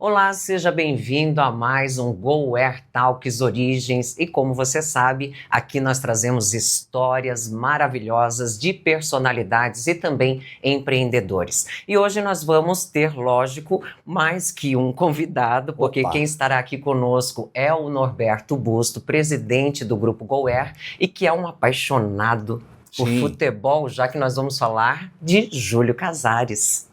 Olá, seja bem-vindo a mais um GoWare Talks Origens e como você sabe, aqui nós trazemos histórias maravilhosas de personalidades e também empreendedores. E hoje nós vamos ter, lógico, mais que um convidado, porque quem estará aqui conosco é o Norberto Busto, presidente do Grupo GoWare e que é um apaixonado por futebol, já que nós vamos falar de Júlio Casares.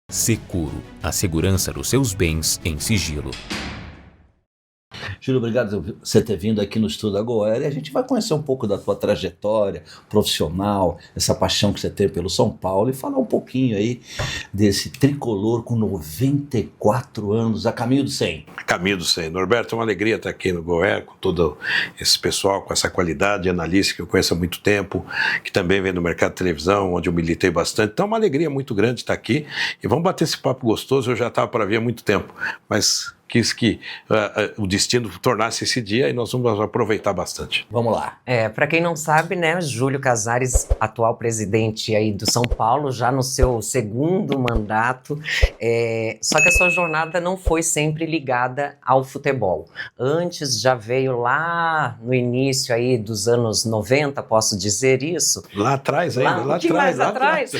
Securo, a segurança dos seus bens em sigilo. Júlio, obrigado por você ter vindo aqui no estúdio da GoWare e a gente vai conhecer um pouco da tua trajetória profissional, essa paixão que você tem pelo São Paulo e falar um pouquinho aí desse tricolor com 94 anos, a caminho do 100. Caminho do 100. Norberto, é uma alegria estar aqui no GoWare com todo esse pessoal, com essa qualidade analista que eu conheço há muito tempo, que também vem do mercado de televisão, onde eu militei bastante. Então é uma alegria muito grande estar aqui e vamos bater esse papo gostoso. Eu já estava para vir há muito tempo, mas quis que o destino tornasse esse dia e nós vamos aproveitar bastante. Vamos lá. Para quem não sabe, né, Júlio Casares, atual presidente aí do São Paulo, já no seu segundo mandato, só que a sua jornada não foi sempre ligada ao futebol. Antes já veio lá no início aí dos anos 90, posso dizer isso? Lá atrás ainda, lá atrás. Mais atrás?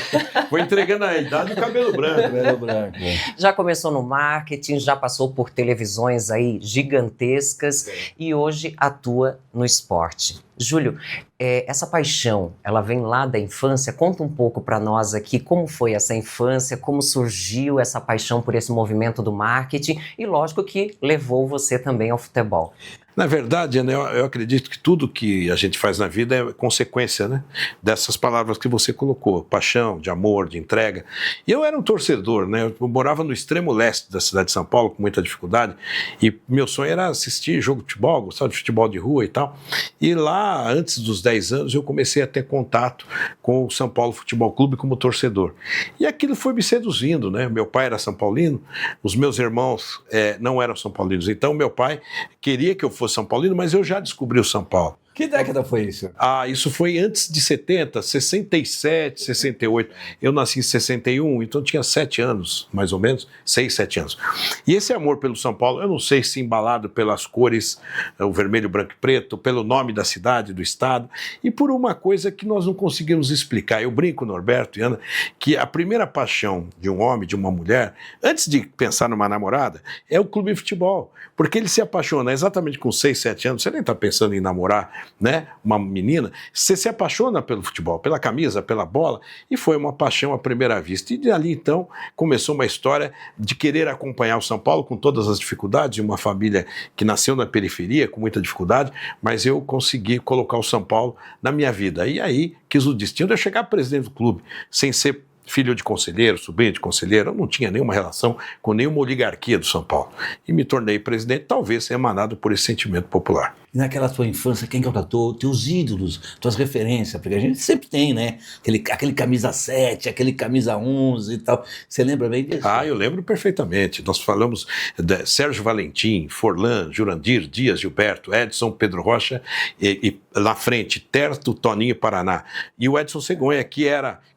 Foi entregando a idade do cabelo branco. Já começou no marketing, já passou por televisões aí gigantescas e hoje atua no esporte. Júlio, essa paixão, ela vem lá da infância? Conta um pouco para nós aqui como foi essa infância, como surgiu essa paixão por esse movimento do marketing e lógico que levou você também ao futebol. Na verdade, né, eu acredito que tudo que a gente faz na vida é consequência, né, dessas palavras que você colocou, paixão, de amor, de entrega. E eu era um torcedor, né, eu morava no extremo leste da cidade de São Paulo, com muita dificuldade, e meu sonho era assistir jogo de futebol, gostava de futebol de rua e tal. E lá, antes dos 10 anos, eu comecei a ter contato com o São Paulo Futebol Clube como torcedor. E aquilo foi me seduzindo, né, meu pai era São Paulino, os meus irmãos não eram São Paulinos, então meu pai queria que eu fosse São Paulino, mas eu já descobri o São Paulo. Que década foi isso? Isso foi antes de 70, 67, 68. Eu nasci em 61, então tinha 7 anos, mais ou menos, 6, 7 anos. E esse amor pelo São Paulo, eu não sei se embalado pelas cores, o vermelho, branco e preto, pelo nome da cidade, do estado, e por uma coisa que nós não conseguimos explicar. Eu brinco, Norberto e Ana, que a primeira paixão de um homem, de uma mulher, antes de pensar numa namorada, é o clube de futebol. Porque ele se apaixona exatamente com 6, 7 anos, você nem está pensando em namorar, né, uma menina, você se apaixona pelo futebol, pela camisa, pela bola, e foi uma paixão à primeira vista. E dali então começou uma história de querer acompanhar o São Paulo com todas as dificuldades, de uma família que nasceu na periferia com muita dificuldade, mas eu consegui colocar o São Paulo na minha vida. E aí quis o destino de eu chegar presidente do clube, sem ser filho de conselheiro, sobrinho de conselheiro, eu não tinha nenhuma relação com nenhuma oligarquia do São Paulo. E me tornei presidente, talvez emanado por esse sentimento popular. E naquela tua infância, quem que era teus ídolos, tuas referências? Porque a gente sempre tem, né? Aquele camisa 7, aquele camisa 11 e tal. Você lembra bem disso? Eu lembro perfeitamente. Nós falamos de Sérgio Valentim, Forlan, Jurandir, Dias, Gilberto, Edson, Pedro Rocha e na frente, Terto, Toninho e Paraná. E o Edson Cegonha, que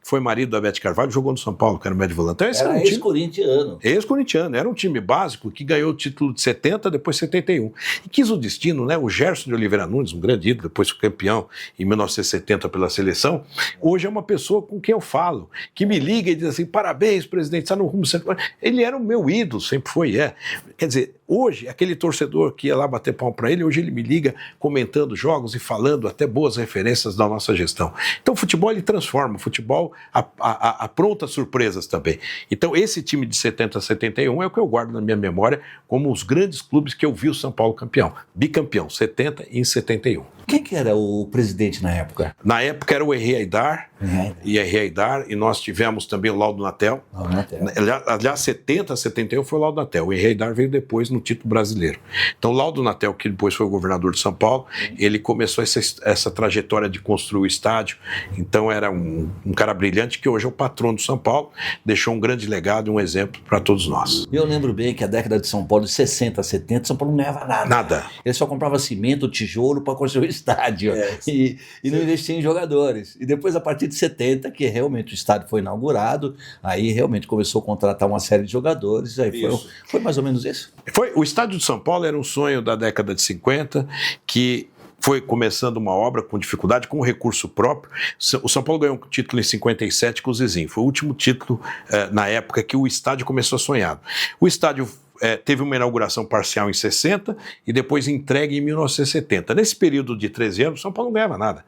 foi marido da Bete Carvalho, jogou no São Paulo, que era o médio volante. Então, era ex-corintiano. Ex-corintiano. Era um time básico que ganhou o título de 70, depois 71. E quis o destino, né? O Gerson de Oliveira Nunes, um grande ídolo, depois foi campeão em 1970 pela seleção, hoje é uma pessoa com quem eu falo, que me liga e diz assim, parabéns, presidente, está no rumo certo. Ele era o meu ídolo, sempre foi, Quer dizer, hoje, aquele torcedor que ia lá bater palma para ele, hoje ele me liga comentando jogos e falando até boas referências da nossa gestão. Então o futebol, ele transforma, o futebol apronta surpresas também. Então esse time de 70 a 71 é o que eu guardo na minha memória como os grandes clubes que eu vi o São Paulo campeão, bicampeão, 70 70 e em 71. Quem que era o presidente na época? Na época era o Henri Aidar, e nós tivemos também o Laudo Natel. Aliás, 70, 71 foi o Laudo Natel. O Henri Aidar veio depois no título brasileiro. Então, o Laudo Natel, que depois foi o governador de São Paulo, ele começou essa trajetória de construir o estádio. Então, era um cara brilhante que hoje é o patrono de São Paulo, deixou um grande legado e um exemplo para todos nós. Eu lembro bem que a década de São Paulo, de 60 a 70, São Paulo não ganhava nada. Nada. Ele só comprava cimento, tijolo para construir o estádio e não investia em jogadores. E depois, a partir de 70, que realmente o estádio foi inaugurado, aí realmente começou a contratar uma série de jogadores. Aí foi mais ou menos isso? O estádio de São Paulo era um sonho da década de 50, que foi começando uma obra com dificuldade, com recurso próprio. O São Paulo ganhou um título em 57 com o Zizinho. Foi o último título na época que o estádio começou a sonhar. O estádio teve uma inauguração parcial em 60 e depois entregue em 1970. Nesse período de 13 anos, São Paulo não ganhava nada.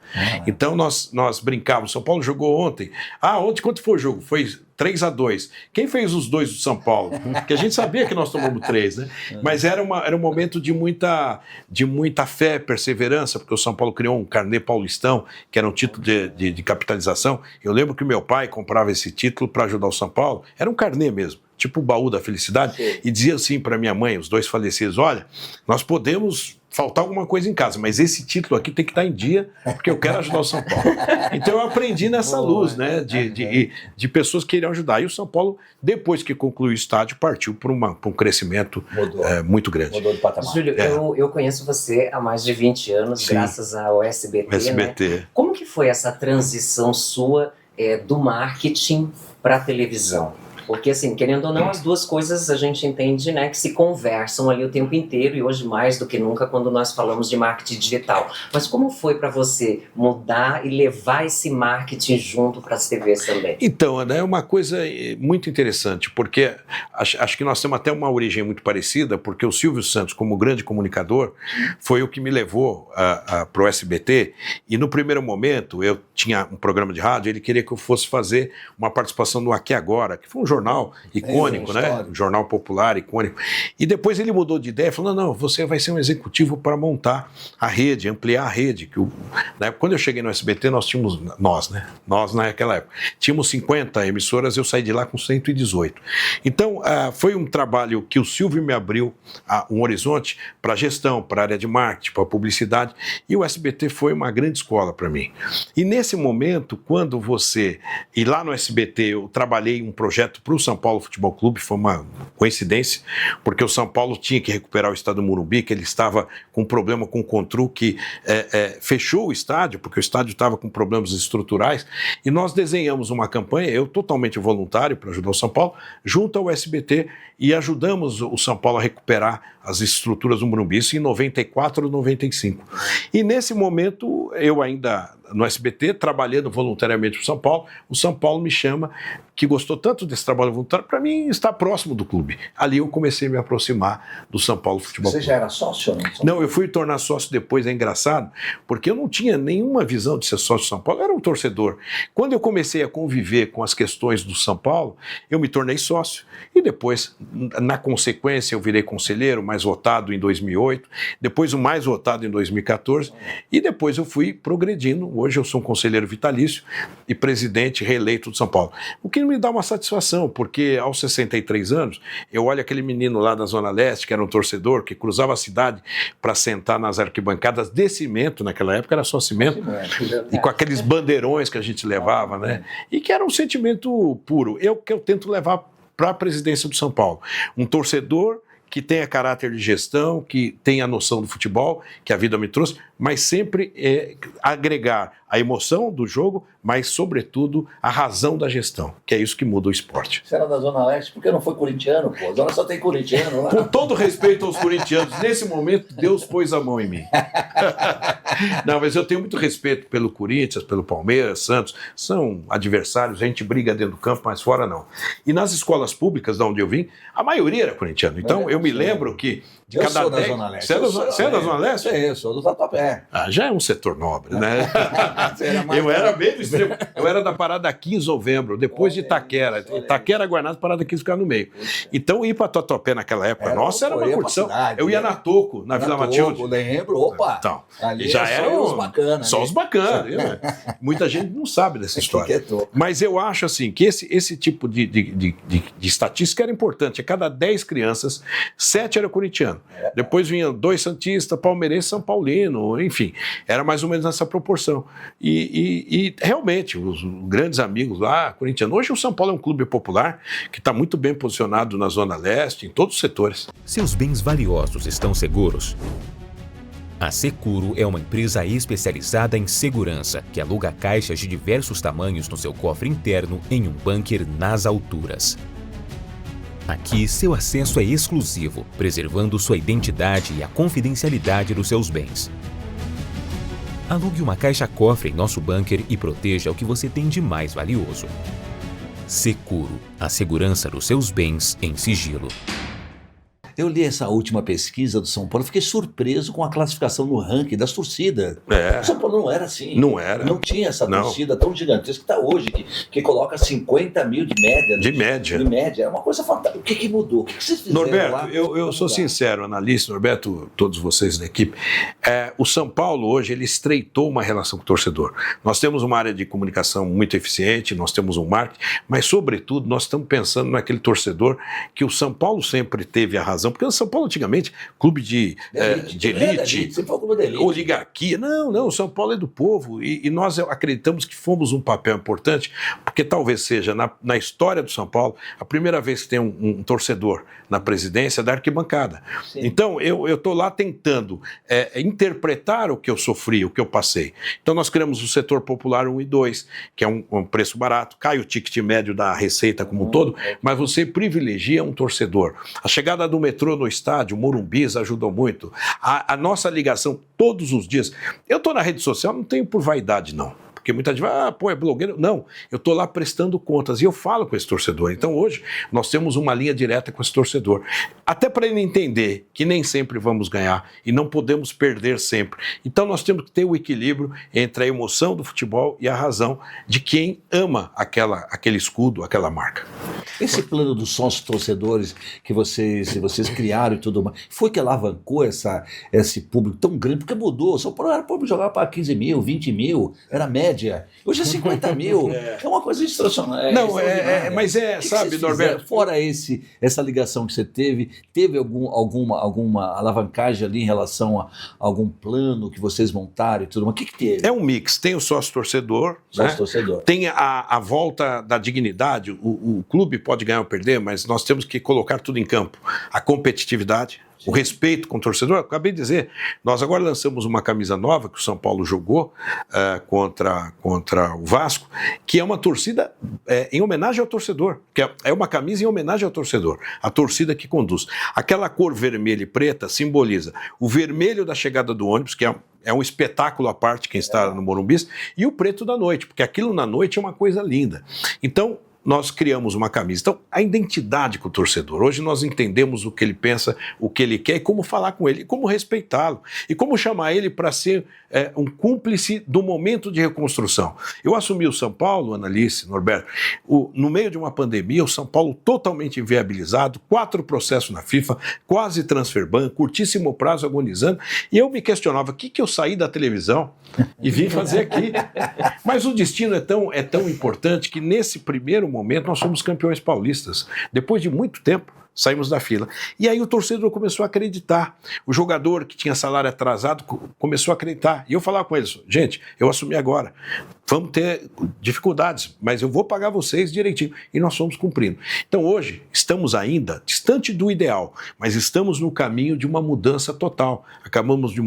Então nós brincávamos. São Paulo jogou ontem. Ontem quanto foi o jogo? Foi 3-2. Quem fez os 2 do São Paulo? Porque a gente sabia que nós tomamos 3, né? Mas era um momento de muita fé, perseverança, porque o São Paulo criou um carnê paulistão, que era um título de capitalização. Eu lembro que meu pai comprava esse título para ajudar o São Paulo. Era um carnê mesmo, tipo o baú da felicidade. Sim. E dizia assim para minha mãe, os 2 falecidos: olha, nós podemos faltar alguma coisa em casa, mas esse título aqui tem que estar em dia, porque eu quero ajudar o São Paulo. Então eu aprendi nessa luz, né, de pessoas que iriam ajudar. E o São Paulo, depois que concluiu o estádio, partiu para um crescimento muito grande. Mudou de patamar. Júlio, eu conheço você há mais de 20 anos, sim, graças ao SBT, né? Como que foi essa transição sua do marketing para a televisão? Porque, assim, querendo ou não, as duas coisas a gente entende, né, que se conversam ali o tempo inteiro, e hoje mais do que nunca quando nós falamos de marketing digital. Mas como foi para você mudar e levar esse marketing junto para as TVs também? Então, Ana, é uma coisa muito interessante, porque acho que nós temos até uma origem muito parecida, porque o Silvio Santos, como grande comunicador, foi o que me levou para o SBT, e no primeiro momento eu tinha um programa de rádio, ele queria que eu fosse fazer uma participação no Aqui Agora, que foi um jornal icônico, né? Um jornal popular icônico. E depois ele mudou de ideia, falou: não, você vai ser um executivo para montar a rede, ampliar a rede. Quando eu cheguei no SBT, nós naquela época, tínhamos 50 emissoras, eu saí de lá com 118. Então, foi um trabalho que o Silvio me abriu um horizonte para a gestão, para a área de marketing, para a publicidade, e o SBT foi uma grande escola para mim. E nesse momento, e lá no SBT eu trabalhei um projeto para o São Paulo Futebol Clube, foi uma coincidência, porque o São Paulo tinha que recuperar o estádio do Morumbi, que ele estava com um problema com o Contru, que fechou o estádio, porque o estádio estava com problemas estruturais, e nós desenhamos uma campanha, eu totalmente voluntário para ajudar o São Paulo, junto ao SBT, e ajudamos o São Paulo a recuperar as estruturas do Morumbi, isso em 94 ou 95. E nesse momento, eu ainda no SBT, trabalhando voluntariamente para o São Paulo me chama, que gostou tanto desse trabalho voluntário, para mim estar próximo do clube. Ali eu comecei a me aproximar do São Paulo Futebol Clube. Você já era sócio? Não, eu fui tornar sócio depois, é engraçado, porque eu não tinha nenhuma visão de ser sócio do São Paulo, eu era um torcedor. Quando eu comecei a conviver com as questões do São Paulo, eu me tornei sócio, e depois, na consequência, eu virei conselheiro, mais votado em 2008, depois o mais votado em 2014, e depois eu fui progredindo. Hoje eu sou um conselheiro vitalício e presidente reeleito do São Paulo. O que me dá uma satisfação, porque aos 63 anos, eu olho aquele menino lá da Zona Leste, que era um torcedor, que cruzava a cidade para sentar nas arquibancadas de cimento, naquela época era só cimento, e com aqueles bandeirões que a gente levava, né? E que era um sentimento puro. Que eu tento levar para a presidência do São Paulo. Um torcedor que tenha caráter de gestão, que tenha noção do futebol, que a vida me trouxe, mas sempre agregar a emoção do jogo, mas, sobretudo, a razão da gestão, que é isso que muda o esporte. Você era da Zona Leste, por que não foi corintiano, pô? A Zona só tem corintiano lá. Com todo respeito aos corintianos, nesse momento, Deus pôs a mão em mim. Não, mas eu tenho muito respeito pelo Corinthians, pelo Palmeiras, Santos. São adversários, a gente briga dentro do campo, mas fora não. E nas escolas públicas, de onde eu vim, a maioria era corintiano. Então, eu me lembro que de cada 10... Eu sou da Zona Leste. Você é da Zona Leste? Eu sou do Tatuapé. Ah, já é um setor nobre, né? Eu era bem do extremo. Eu era da Parada 15 de Novembro, depois de Itaquera. Itaquera, Guarnazes, Parada 15 ficava no meio. Então, ir para Tatuapé naquela época, era uma curtição. Eu ia na Toco, na Vila Matilde. Lembro, opa. Então, ali já era só os bacanas. Só os bacanas. Muita gente não sabe dessa história. Mas eu acho assim que esse tipo de estatística era importante. A cada 10 crianças, 7 eram corintianos. Depois vinham 2 santistas, palmeirense, São Paulino, enfim. Era mais ou menos nessa proporção. E realmente, os grandes amigos lá, corintianos. Hoje o São Paulo é um clube popular que está muito bem posicionado na Zona Leste, em todos os setores. Seus bens valiosos estão seguros? A Securo é uma empresa especializada em segurança que aluga caixas de diversos tamanhos no seu cofre interno em um bunker nas alturas. Aqui, seu acesso é exclusivo, preservando sua identidade e a confidencialidade dos seus bens. Alugue uma caixa-cofre em nosso bunker e proteja o que você tem de mais valioso. Securo, a segurança dos seus bens em sigilo. Eu li essa última pesquisa do São Paulo, fiquei surpreso com a classificação no ranking das torcidas. O São Paulo não era assim. Não era. Não tinha essa torcida tão gigantesca que está hoje, que coloca 50 mil de média. De média. De média. É uma coisa fantástica. O que mudou? O que vocês fizeram Norberto, lá? eu sou sincero, analista, Norberto, todos vocês da equipe. O São Paulo hoje, ele estreitou uma relação com o torcedor. Nós temos uma área de comunicação muito eficiente, nós temos um marketing, mas, sobretudo, nós estamos pensando naquele torcedor que o São Paulo sempre teve a razão. Porque o São Paulo, antigamente, clube de elite, oligarquia. Não, o São Paulo é do povo e nós acreditamos que fomos um papel importante, porque talvez seja, na história do São Paulo, a primeira vez que tem um torcedor na presidência da arquibancada. Sim. Então, eu estou lá tentando interpretar o que eu sofri, o que eu passei. Então, nós criamos o setor popular 1 e 2, que é um preço barato, cai o ticket médio da receita como um todo, mas você privilegia um torcedor. A chegada do metrô no estádio, Morumbis ajudou muito. A nossa ligação todos os dias. Eu estou na rede social, não tenho por vaidade, não. Porque muita gente vai, é blogueiro. Não, eu estou lá prestando contas e eu falo com esse torcedor. Então hoje nós temos uma linha direta com esse torcedor. Até para ele entender que nem sempre vamos ganhar e não podemos perder sempre. Então nós temos que ter o equilíbrio entre a emoção do futebol e a razão de quem ama aquele escudo, aquela marca. Esse plano dos sócios torcedores que vocês criaram e tudo mais, foi que alavancou esse público tão grande? Porque mudou. Só era público jogar para 15 mil, 20 mil, era média. Hoje é 50 mil. É uma coisa extraordinária. Não, mas sabe, Norberto? Fora essa ligação que você teve alguma alavancagem ali em relação a algum plano que vocês montaram e tudo mais? O que teve? É um mix. Tem o sócio-torcedor, tem a volta da dignidade. O clube pode ganhar ou perder, mas nós temos que colocar tudo em campo. A competitividade, o respeito com o torcedor. Eu acabei de dizer, nós agora lançamos uma camisa nova que o São Paulo jogou contra o Vasco, que é uma torcida em homenagem ao torcedor, que é uma camisa em homenagem ao torcedor, a torcida que conduz. Aquela cor vermelha e preta simboliza o vermelho da chegada do ônibus, que é um espetáculo à parte quem está no Morumbis, e o preto da noite, porque aquilo na noite é uma coisa linda. Então, nós criamos uma camisa. Então, a identidade com o torcedor. Hoje nós entendemos o que ele pensa, o que ele quer e como falar com ele, e como respeitá-lo, e como chamar ele para ser um cúmplice do momento de reconstrução. Eu assumi o São Paulo, Analice, Norberto, no meio de uma pandemia, o São Paulo totalmente inviabilizado, 4 processos na FIFA, quase transfer ban, curtíssimo prazo agonizando, e eu me questionava, o que eu saí da televisão e vim fazer aqui? Mas o destino é tão importante que nesse primeiro momento nós fomos campeões paulistas, depois de muito tempo. Saímos da fila. E aí o torcedor começou a acreditar. O jogador que tinha salário atrasado começou a acreditar. E eu falava com eles, gente, eu assumi agora. Vamos ter dificuldades, mas eu vou pagar vocês direitinho. E nós fomos cumprindo. Então hoje estamos ainda distante do ideal, mas estamos no caminho de uma mudança total. Acabamos de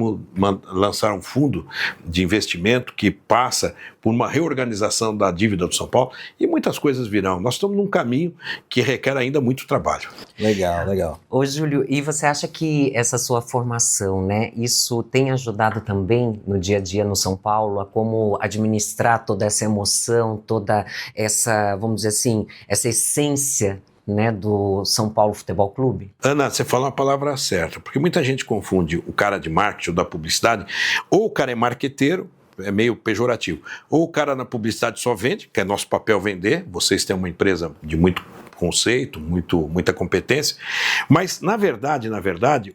lançar um fundo de investimento que passa por uma reorganização da dívida do São Paulo e muitas coisas virão. Nós estamos num caminho que requer ainda muito trabalho. Legal. Ô, Júlio, e você acha que essa sua formação, né, isso tem ajudado também no dia a dia no São Paulo, a como administrar toda essa emoção, toda essa, vamos dizer assim, essa essência, né, do São Paulo Futebol Clube? Ana, você falou a palavra certa, porque muita gente confunde o cara de marketing ou da publicidade, ou o cara é marqueteiro, é meio pejorativo, ou o cara na publicidade só vende, que é nosso papel vender, vocês têm uma empresa de muito conceito, muita competência, mas na verdade,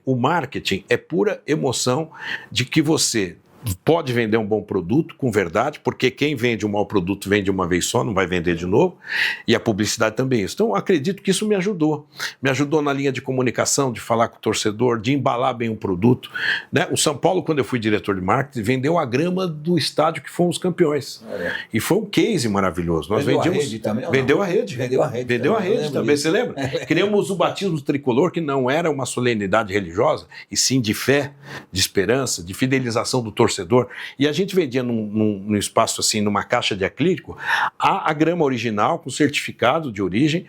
o marketing é pura emoção de que você pode vender um bom produto com verdade, porque quem vende um mau produto vende uma vez só, não vai vender de novo, e a publicidade também é isso. Então, eu acredito que isso me ajudou na linha de comunicação, de falar com o torcedor, de embalar bem um produto, né? O São Paulo, quando eu fui diretor de marketing, vendeu a grama do estádio que fomos campeões, e foi um case maravilhoso. Nós vendemos... a rede também? Vendeu a rede. Vendeu a rede também, você lembra? Criamos o batismo tricolor, que não era uma solenidade religiosa, e sim de fé, de esperança, de fidelização do torcedor. E a gente vendia num espaço assim, numa caixa de acrílico, a grama original com certificado de origem,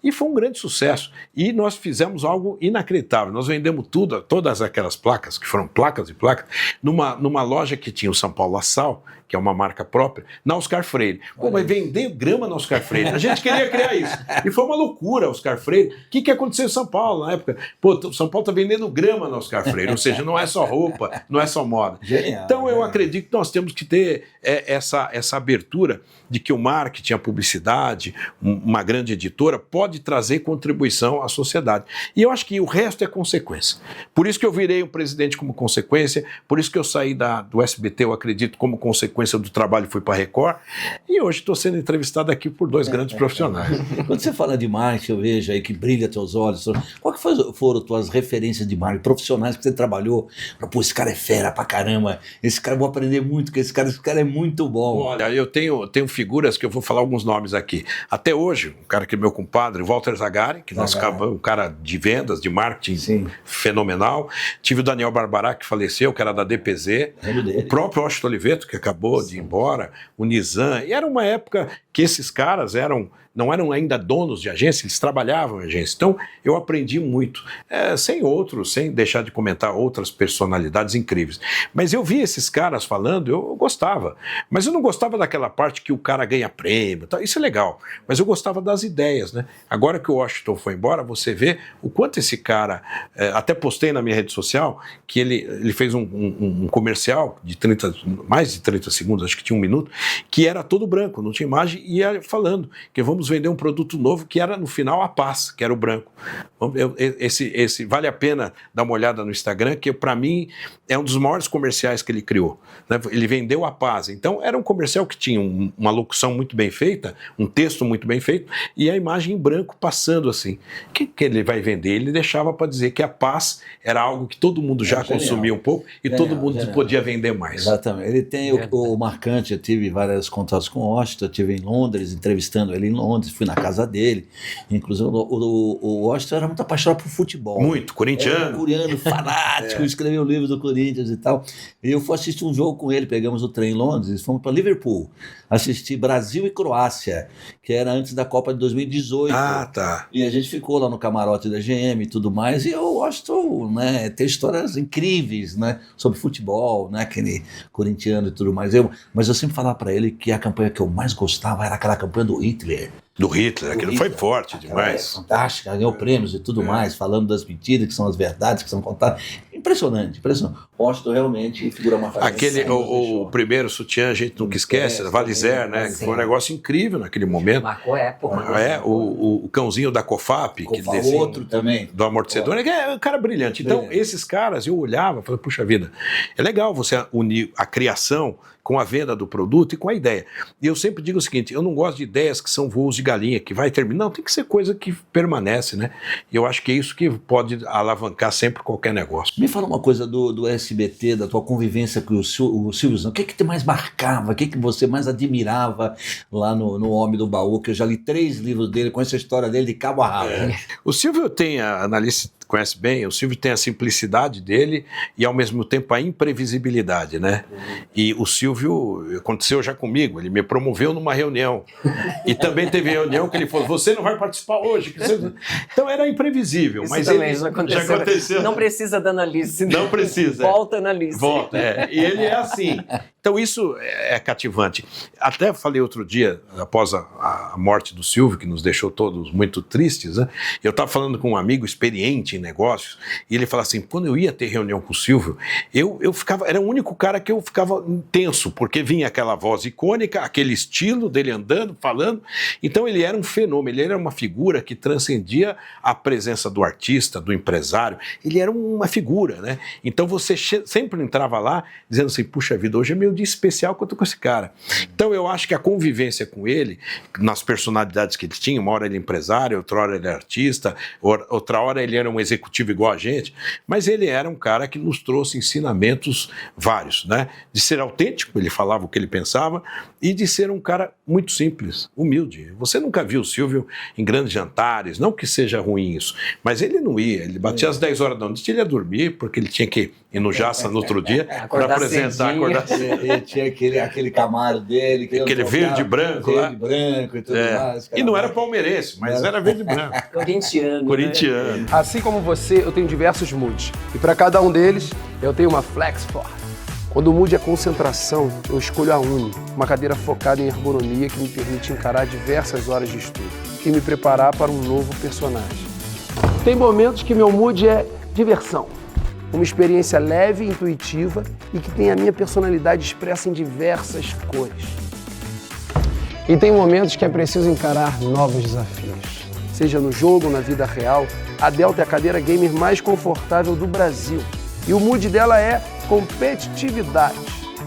e foi um grande sucesso. E nós fizemos algo inacreditável. Nós vendemos todas aquelas placas, que foram placas e placas, numa loja que tinha o São Paulo Assal, que é uma marca própria, na Oscar Freire. Pô, mas vender grama na Oscar Freire. A gente queria criar isso. E foi uma loucura, Oscar Freire. O que aconteceu em São Paulo na época? Pô, o São Paulo está vendendo grama na Oscar Freire, ou seja, não é só roupa, não é só moda. Genial, então eu acredito que nós temos que ter essa abertura de que o marketing, a publicidade, uma grande editora, pode trazer contribuição à sociedade. E eu acho que o resto é consequência. Por isso que eu virei um presidente como consequência, por isso que eu saí do SBT, eu acredito, como consequência do trabalho, fui para a Record, e hoje estou sendo entrevistado aqui por dois grandes profissionais. Quando você fala de marketing, eu vejo aí que brilha teus olhos. Qual que foram tuas referências de marketing, profissionais que você trabalhou? Pô, esse cara é fera pra caramba, esse cara eu vou aprender muito com esse cara é muito bom. Olha, eu tenho figuras que eu vou falar alguns nomes aqui. Até hoje, um cara que é meu compadre, Walter Zagari, que nós acabamos, um cara de vendas, de marketing, sim, fenomenal. Tive o Daniel Barbará, que faleceu, que era da DPZ. O próprio Washington Oliveto, que acabou de ir embora, o Nizam. E era uma época que esses caras não eram ainda donos de agência, eles trabalhavam em agência. Então, eu aprendi muito, sem deixar de comentar outras personalidades incríveis. Mas eu vi esses caras falando, eu gostava. Mas eu não gostava daquela parte que o cara ganha prêmio, tá? Isso é legal. Mas eu gostava das ideias, né? Agora que o Washington foi embora, você vê o quanto esse cara... até postei na minha rede social que ele fez um comercial de mais de 30 segundos, acho que tinha 1 minuto, que era todo branco, não tinha imagem, e ia falando que vamos vender um produto novo que era no final a paz, que era o branco. Esse vale a pena dar uma olhada no Instagram, que para mim é um dos maiores comerciais que ele criou, né? Ele vendeu a paz. Então era um comercial que tinha uma locução muito bem feita, um texto muito bem feito, e a imagem em branco passando assim. O que ele vai vender? Ele deixava para dizer que a paz era algo que todo mundo já consumia um pouco e todo mundo podia vender mais. Exatamente. Ele tem o marcante, eu tive vários contatos com o Washington, eu estive em Londres, entrevistando ele em Londres, fui na casa dele. Inclusive, o Washington era muito apaixonado por futebol. Muito, corintiano. Coreano, fanático, escreveu o livro do Corinthians e tal. E eu fui assistir um jogo com ele, pegamos o trem em Londres, fomos para Liverpool, assistir Brasil e Croácia, que era antes da Copa de 2018. Ah, tá. E a gente ficou lá no camarote da GM e tudo mais, e o Washington, né, tem histórias incríveis, né, sobre futebol, né, aquele corintiano e tudo mais. Mas eu sempre falava para ele que a campanha que eu mais gostava era aquela campanha do Hitler. Do Hitler, aquilo foi forte demais. Fantástica, ganhou prêmios e tudo mais, falando das mentiras que são as verdades que são contadas. Impressionante. Washington realmente figura uma fase. O primeiro sutiã, a gente nunca esquece, Valizer, né? Foi um negócio incrível naquele momento. Marcou época. O cãozinho da COFAP, outro também. Do amortecedor, é um cara brilhante. Então, esses caras, eu olhava e falei, puxa vida, é legal você unir a criação com a venda do produto e com a ideia. E eu sempre digo o seguinte, eu não gosto de ideias que são voos de galinha, que vai terminar. Não, tem que ser coisa que permanece, né? E eu acho que é isso que pode alavancar sempre qualquer negócio. Me fala uma coisa do SBT, da tua convivência com o Silvio Santos. O que te mais marcava? O que você mais admirava lá no Homem do Baú? Que eu já li 3 livros dele, com essa história dele de cabo a rabo. O Silvio tem, analista conhece bem, o Silvio tem a simplicidade dele e ao mesmo tempo a imprevisibilidade, né? E o Silvio, aconteceu já comigo, ele me promoveu numa reunião e também teve reunião que ele falou, você não vai participar hoje. Então era imprevisível, Isso mas também ele já aconteceu. Não precisa da Analice. Não precisa. Volta Analice. Volta, e ele é assim. Então isso é cativante. Até falei outro dia, após a morte do Silvio, que nos deixou todos muito tristes, né? Eu estava falando com um amigo experiente em negócios, e ele falava assim, quando eu ia ter reunião com o Silvio, eu ficava, era o único cara que eu ficava tenso, porque vinha aquela voz icônica, aquele estilo dele andando, falando, então ele era um fenômeno, ele era uma figura que transcendia a presença do artista, do empresário, ele era uma figura, né? Então você sempre entrava lá dizendo assim, puxa vida, hoje é meu dia especial que eu tô com esse cara. Então eu acho que a convivência com ele, nas personalidades que ele tinha, uma hora ele é empresário, outra hora ele é artista, outra hora ele era um executivo igual a gente, mas ele era um cara que nos trouxe ensinamentos vários, né? De ser autêntico, ele falava o que ele pensava, e de ser um cara muito simples, humilde. Você nunca viu o Silvio em grandes jantares, não que seja ruim isso, mas ele não ia, ele batia às 10 horas da noite, ele ia dormir, porque ele tinha que ir no Jaça no outro dia para apresentar, acordar. Ele tinha aquele Camaro dele. Aquele verde e branco lá. Verde e branco e tudo mais. E não era palmeirense, mas era verde e branco. Corintiano. Corintiano. Assim como você, eu tenho diversos moods. E para cada um deles, eu tenho uma Flex Force. Quando o mood é concentração, eu escolho a Uni, uma cadeira focada em ergonomia que me permite encarar diversas horas de estudo e me preparar para um novo personagem. Tem momentos que meu mood é diversão. Uma experiência leve e intuitiva e que tem a minha personalidade expressa em diversas cores. E tem momentos que é preciso encarar novos desafios. Seja no jogo ou na vida real, a Delta é a cadeira gamer mais confortável do Brasil. E o mood dela é competitividade.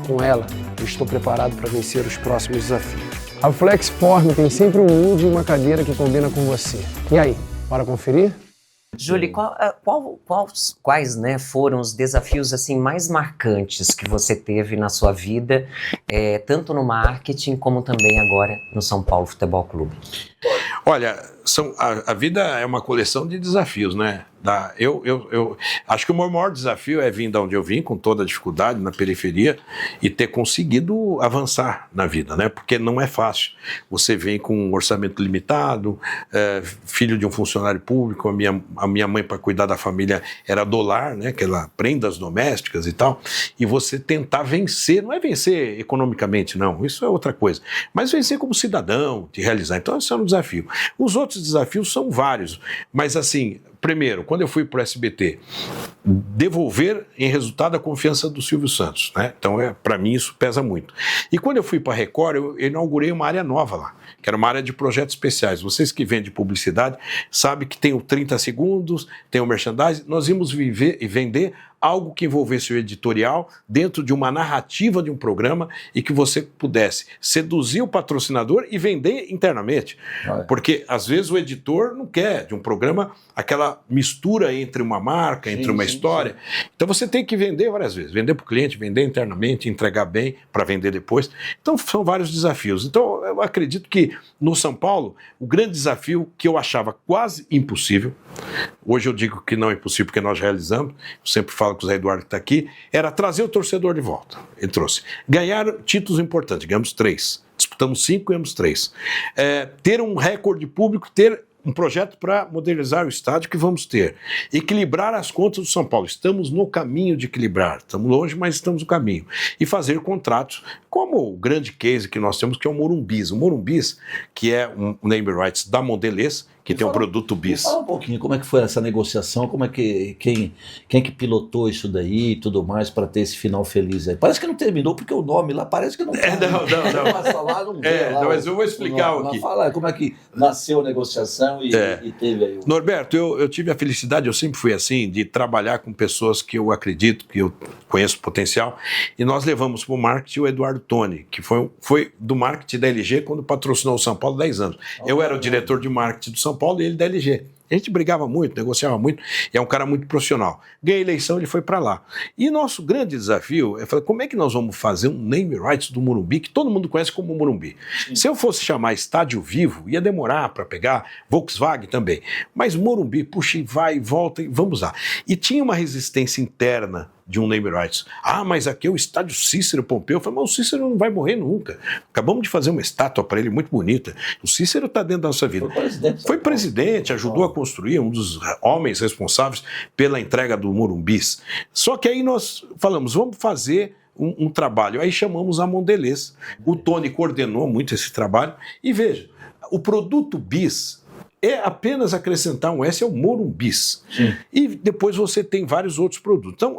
Com ela, eu estou preparado para vencer os próximos desafios. A Flexform tem sempre um mood e uma cadeira que combina com você. E aí, bora conferir? Julie, quais, né, foram os desafios assim mais marcantes que você teve na sua vida, tanto no marketing como também agora no São Paulo Futebol Clube? Olha, a vida é uma coleção de desafios, né? Eu acho que o meu maior desafio é vir de onde eu vim, com toda a dificuldade, na periferia, e ter conseguido avançar na vida, né? Porque não é fácil. Você vem com um orçamento limitado, filho de um funcionário público, a minha mãe, para cuidar da família, era dolar, né? Aquela prendas domésticas e tal, e você tentar vencer, não é vencer economicamente, não, isso é outra coisa, mas vencer como cidadão, te realizar. Então, esse é um desafio. Os outros desafios são vários, mas assim, primeiro, quando eu fui para o SBT, devolver em resultado a confiança do Silvio Santos, né? Então, para mim, isso pesa muito. E quando eu fui para a Record, eu inaugurei uma área nova lá, que era uma área de projetos especiais. Vocês que vendem publicidade sabem que tem o 30 segundos, tem o merchandising, nós íamos viver e vender algo que envolvesse o editorial dentro de uma narrativa de um programa e que você pudesse seduzir o patrocinador e vender internamente. Porque, às vezes, o editor não quer de um programa aquela mistura entre uma marca, entre uma história. Sim. Então, você tem que vender várias vezes. Vender para o cliente, vender internamente, entregar bem para vender depois. Então, são vários desafios. Então, eu acredito que no São Paulo, o grande desafio que eu achava quase impossível, hoje eu digo que não é impossível porque nós realizamos, eu sempre falo com o Zé Eduardo que está aqui, era trazer o torcedor de volta. Ele trouxe. Ganhar títulos importantes, ganhamos 3. Disputamos 5, ganhamos 3. Ter um recorde público, ter um projeto para modernizar o estádio que vamos ter. Equilibrar as contas do São Paulo. Estamos no caminho de equilibrar. Estamos longe, mas estamos no caminho. E fazer contratos como o grande case que nós temos, que é o Morumbis. O Morumbis, que é um name rights da Mondelez, que tem um produto bis. Fala um pouquinho como é que foi essa negociação, como é que quem que pilotou isso daí e tudo mais para ter esse final feliz aí. Parece que não terminou porque o nome lá parece que não tem. Não. Passa lá, não vê lá, mas eu vou explicar aqui. Fala como é que nasceu a negociação e teve aí. Norberto, eu tive a felicidade, eu sempre fui assim, de trabalhar com pessoas que eu acredito, que eu conheço potencial, e nós levamos para o marketing o Eduardo Toni, que foi do marketing da LG quando patrocinou o São Paulo há 10 anos. Eu era o diretor de marketing do São Paulo e ele da LG. A gente brigava muito, negociava muito, e é um cara muito profissional. Ganhei a eleição, ele foi para lá. E nosso grande desafio é falar, como é que nós vamos fazer um name rights do Morumbi, que todo mundo conhece como Morumbi? Sim. Se eu fosse chamar Estádio Vivo, ia demorar para pegar, Volkswagen também. Mas Morumbi, puxa, vai e volta, e vamos lá. E tinha uma resistência interna de um name rights. Ah, mas aqui é o estádio Cícero Pompeu. Eu falei, mas o Cícero não vai morrer nunca. Acabamos de fazer uma estátua para ele muito bonita. O Cícero está dentro da nossa vida. Foi presidente, ajudou a construir, um dos homens responsáveis pela entrega do Morumbis. Só que aí nós falamos, vamos fazer um trabalho. Aí chamamos a Mondelez. O Tony coordenou muito esse trabalho. E veja, o produto bis é apenas acrescentar um S, é o Morumbis. Sim. E depois você tem vários outros produtos. Então,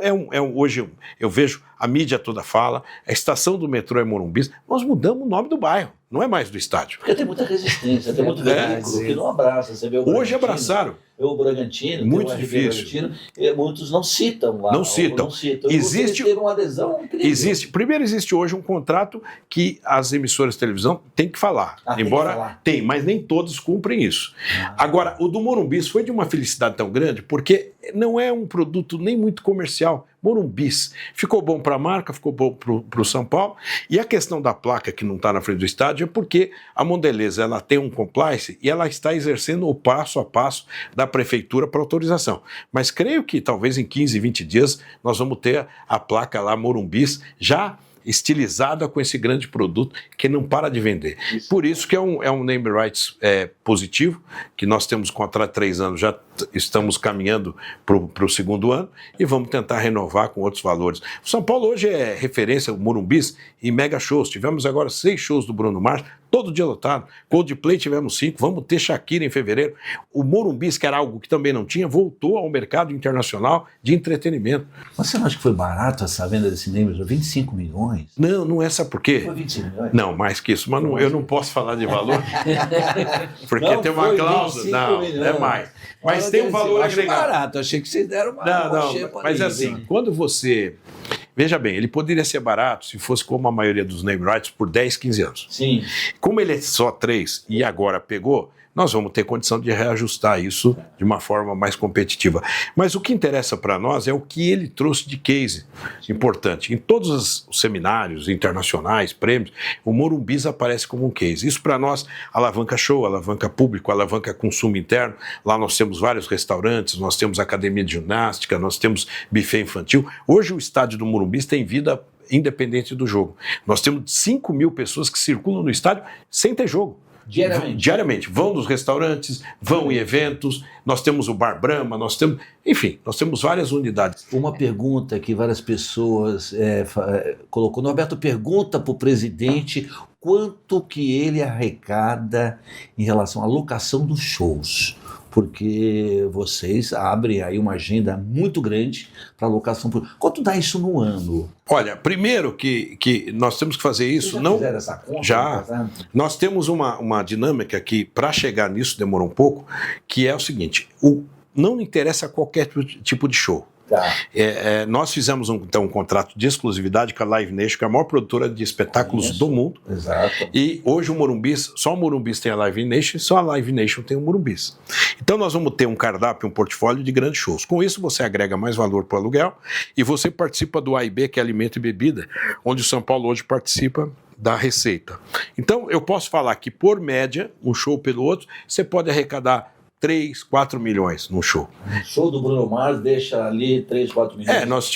hoje eu vejo a mídia toda fala, a estação do metrô é Morumbis, nós mudamos o nome do bairro, não é mais do estádio. Porque tem muita resistência, tem muito veículo que não abraça. Você vê o hoje abraçaram. O Bragantino, muito difícil. Muitos não citam lá. Não citam. Existe uma adesão incrível. Primeiro, existe hoje um contrato que as emissoras de televisão têm que falar. Embora tem, mas nem todos cumprem isso. Agora, o do Morumbis foi de uma felicidade tão grande, porque não é um produto nem muito comercial. Morumbis. Ficou bom para a marca, ficou bom para o São Paulo. E a questão da placa que não está na frente do estádio é porque a Mondelez ela tem um compliance e ela está exercendo o passo a passo da prefeitura para autorização. Mas creio que talvez em 15, 20 dias nós vamos ter a placa lá Morumbis já estilizada com esse grande produto que não para de vender. Isso. Por isso que é um name rights positivo, que nós temos contrato de 3 anos, já estamos caminhando para o segundo ano e vamos tentar renovar com outros valores. O São Paulo hoje é referência, o Morumbis, em mega shows. Tivemos agora 6 shows do Bruno Mars, todo dia lotado. Coldplay tivemos 5, vamos ter Shakira em fevereiro. O Morumbis, que era algo que também não tinha, voltou ao mercado internacional de entretenimento. Você não acha que foi barato essa venda desse name? 25 milhões? Não é, sabe por quê? Foi 25 milhões? Não, mais que isso, mas eu não posso falar de valor, porque não, tem uma cláusula. Não, milhões. É mais. Mas tem um valor agregado. Barato, achei que vocês deram uma mas assim, quando você... Veja bem, ele poderia ser barato se fosse como a maioria dos name rights por 10, 15 anos. Sim. Como ele é só 3 e agora pegou, nós vamos ter condição de reajustar isso de uma forma mais competitiva. Mas o que interessa para nós é o que ele trouxe de case importante. Em todos os seminários internacionais, prêmios, o Morumbis aparece como um case. Isso para nós alavanca show, alavanca público, alavanca consumo interno. Lá nós temos vários restaurantes, nós temos academia de ginástica, nós temos buffet infantil. Hoje o estádio do Morumbis tem vida independente do jogo. Nós temos 5 mil pessoas que circulam no estádio sem ter jogo. Diariamente. Vão nos restaurantes, vão em eventos, nós temos o Bar Brahma, nós temos várias unidades. Uma pergunta que várias pessoas colocou. Norberto, pergunta para o presidente quanto que ele arrecada em relação à locação dos shows. Porque vocês abrem aí uma agenda muito grande para alocação. Quanto dá isso no ano? Olha, primeiro que nós temos que fazer isso. Vocês já fizeram essa conta? Já. Nós temos uma dinâmica que, para chegar nisso, demorou um pouco, que é o seguinte, não interessa qualquer tipo de show. Tá. Nós fizemos um contrato de exclusividade com a Live Nation, que é a maior produtora de espetáculos do mundo. Exato. E hoje só o Morumbis tem a Live Nation, só a Live Nation tem o Morumbis. Então nós vamos ter um cardápio, um portfólio de grandes shows. Com isso você agrega mais valor para o aluguel e você participa do AIB, que é alimento e bebida, onde o São Paulo hoje participa da receita. Então eu posso falar que por média, um show pelo outro, você pode arrecadar 3, 4 milhões num show. O show do Bruno Mars deixa ali 3, 4 milhões. Nós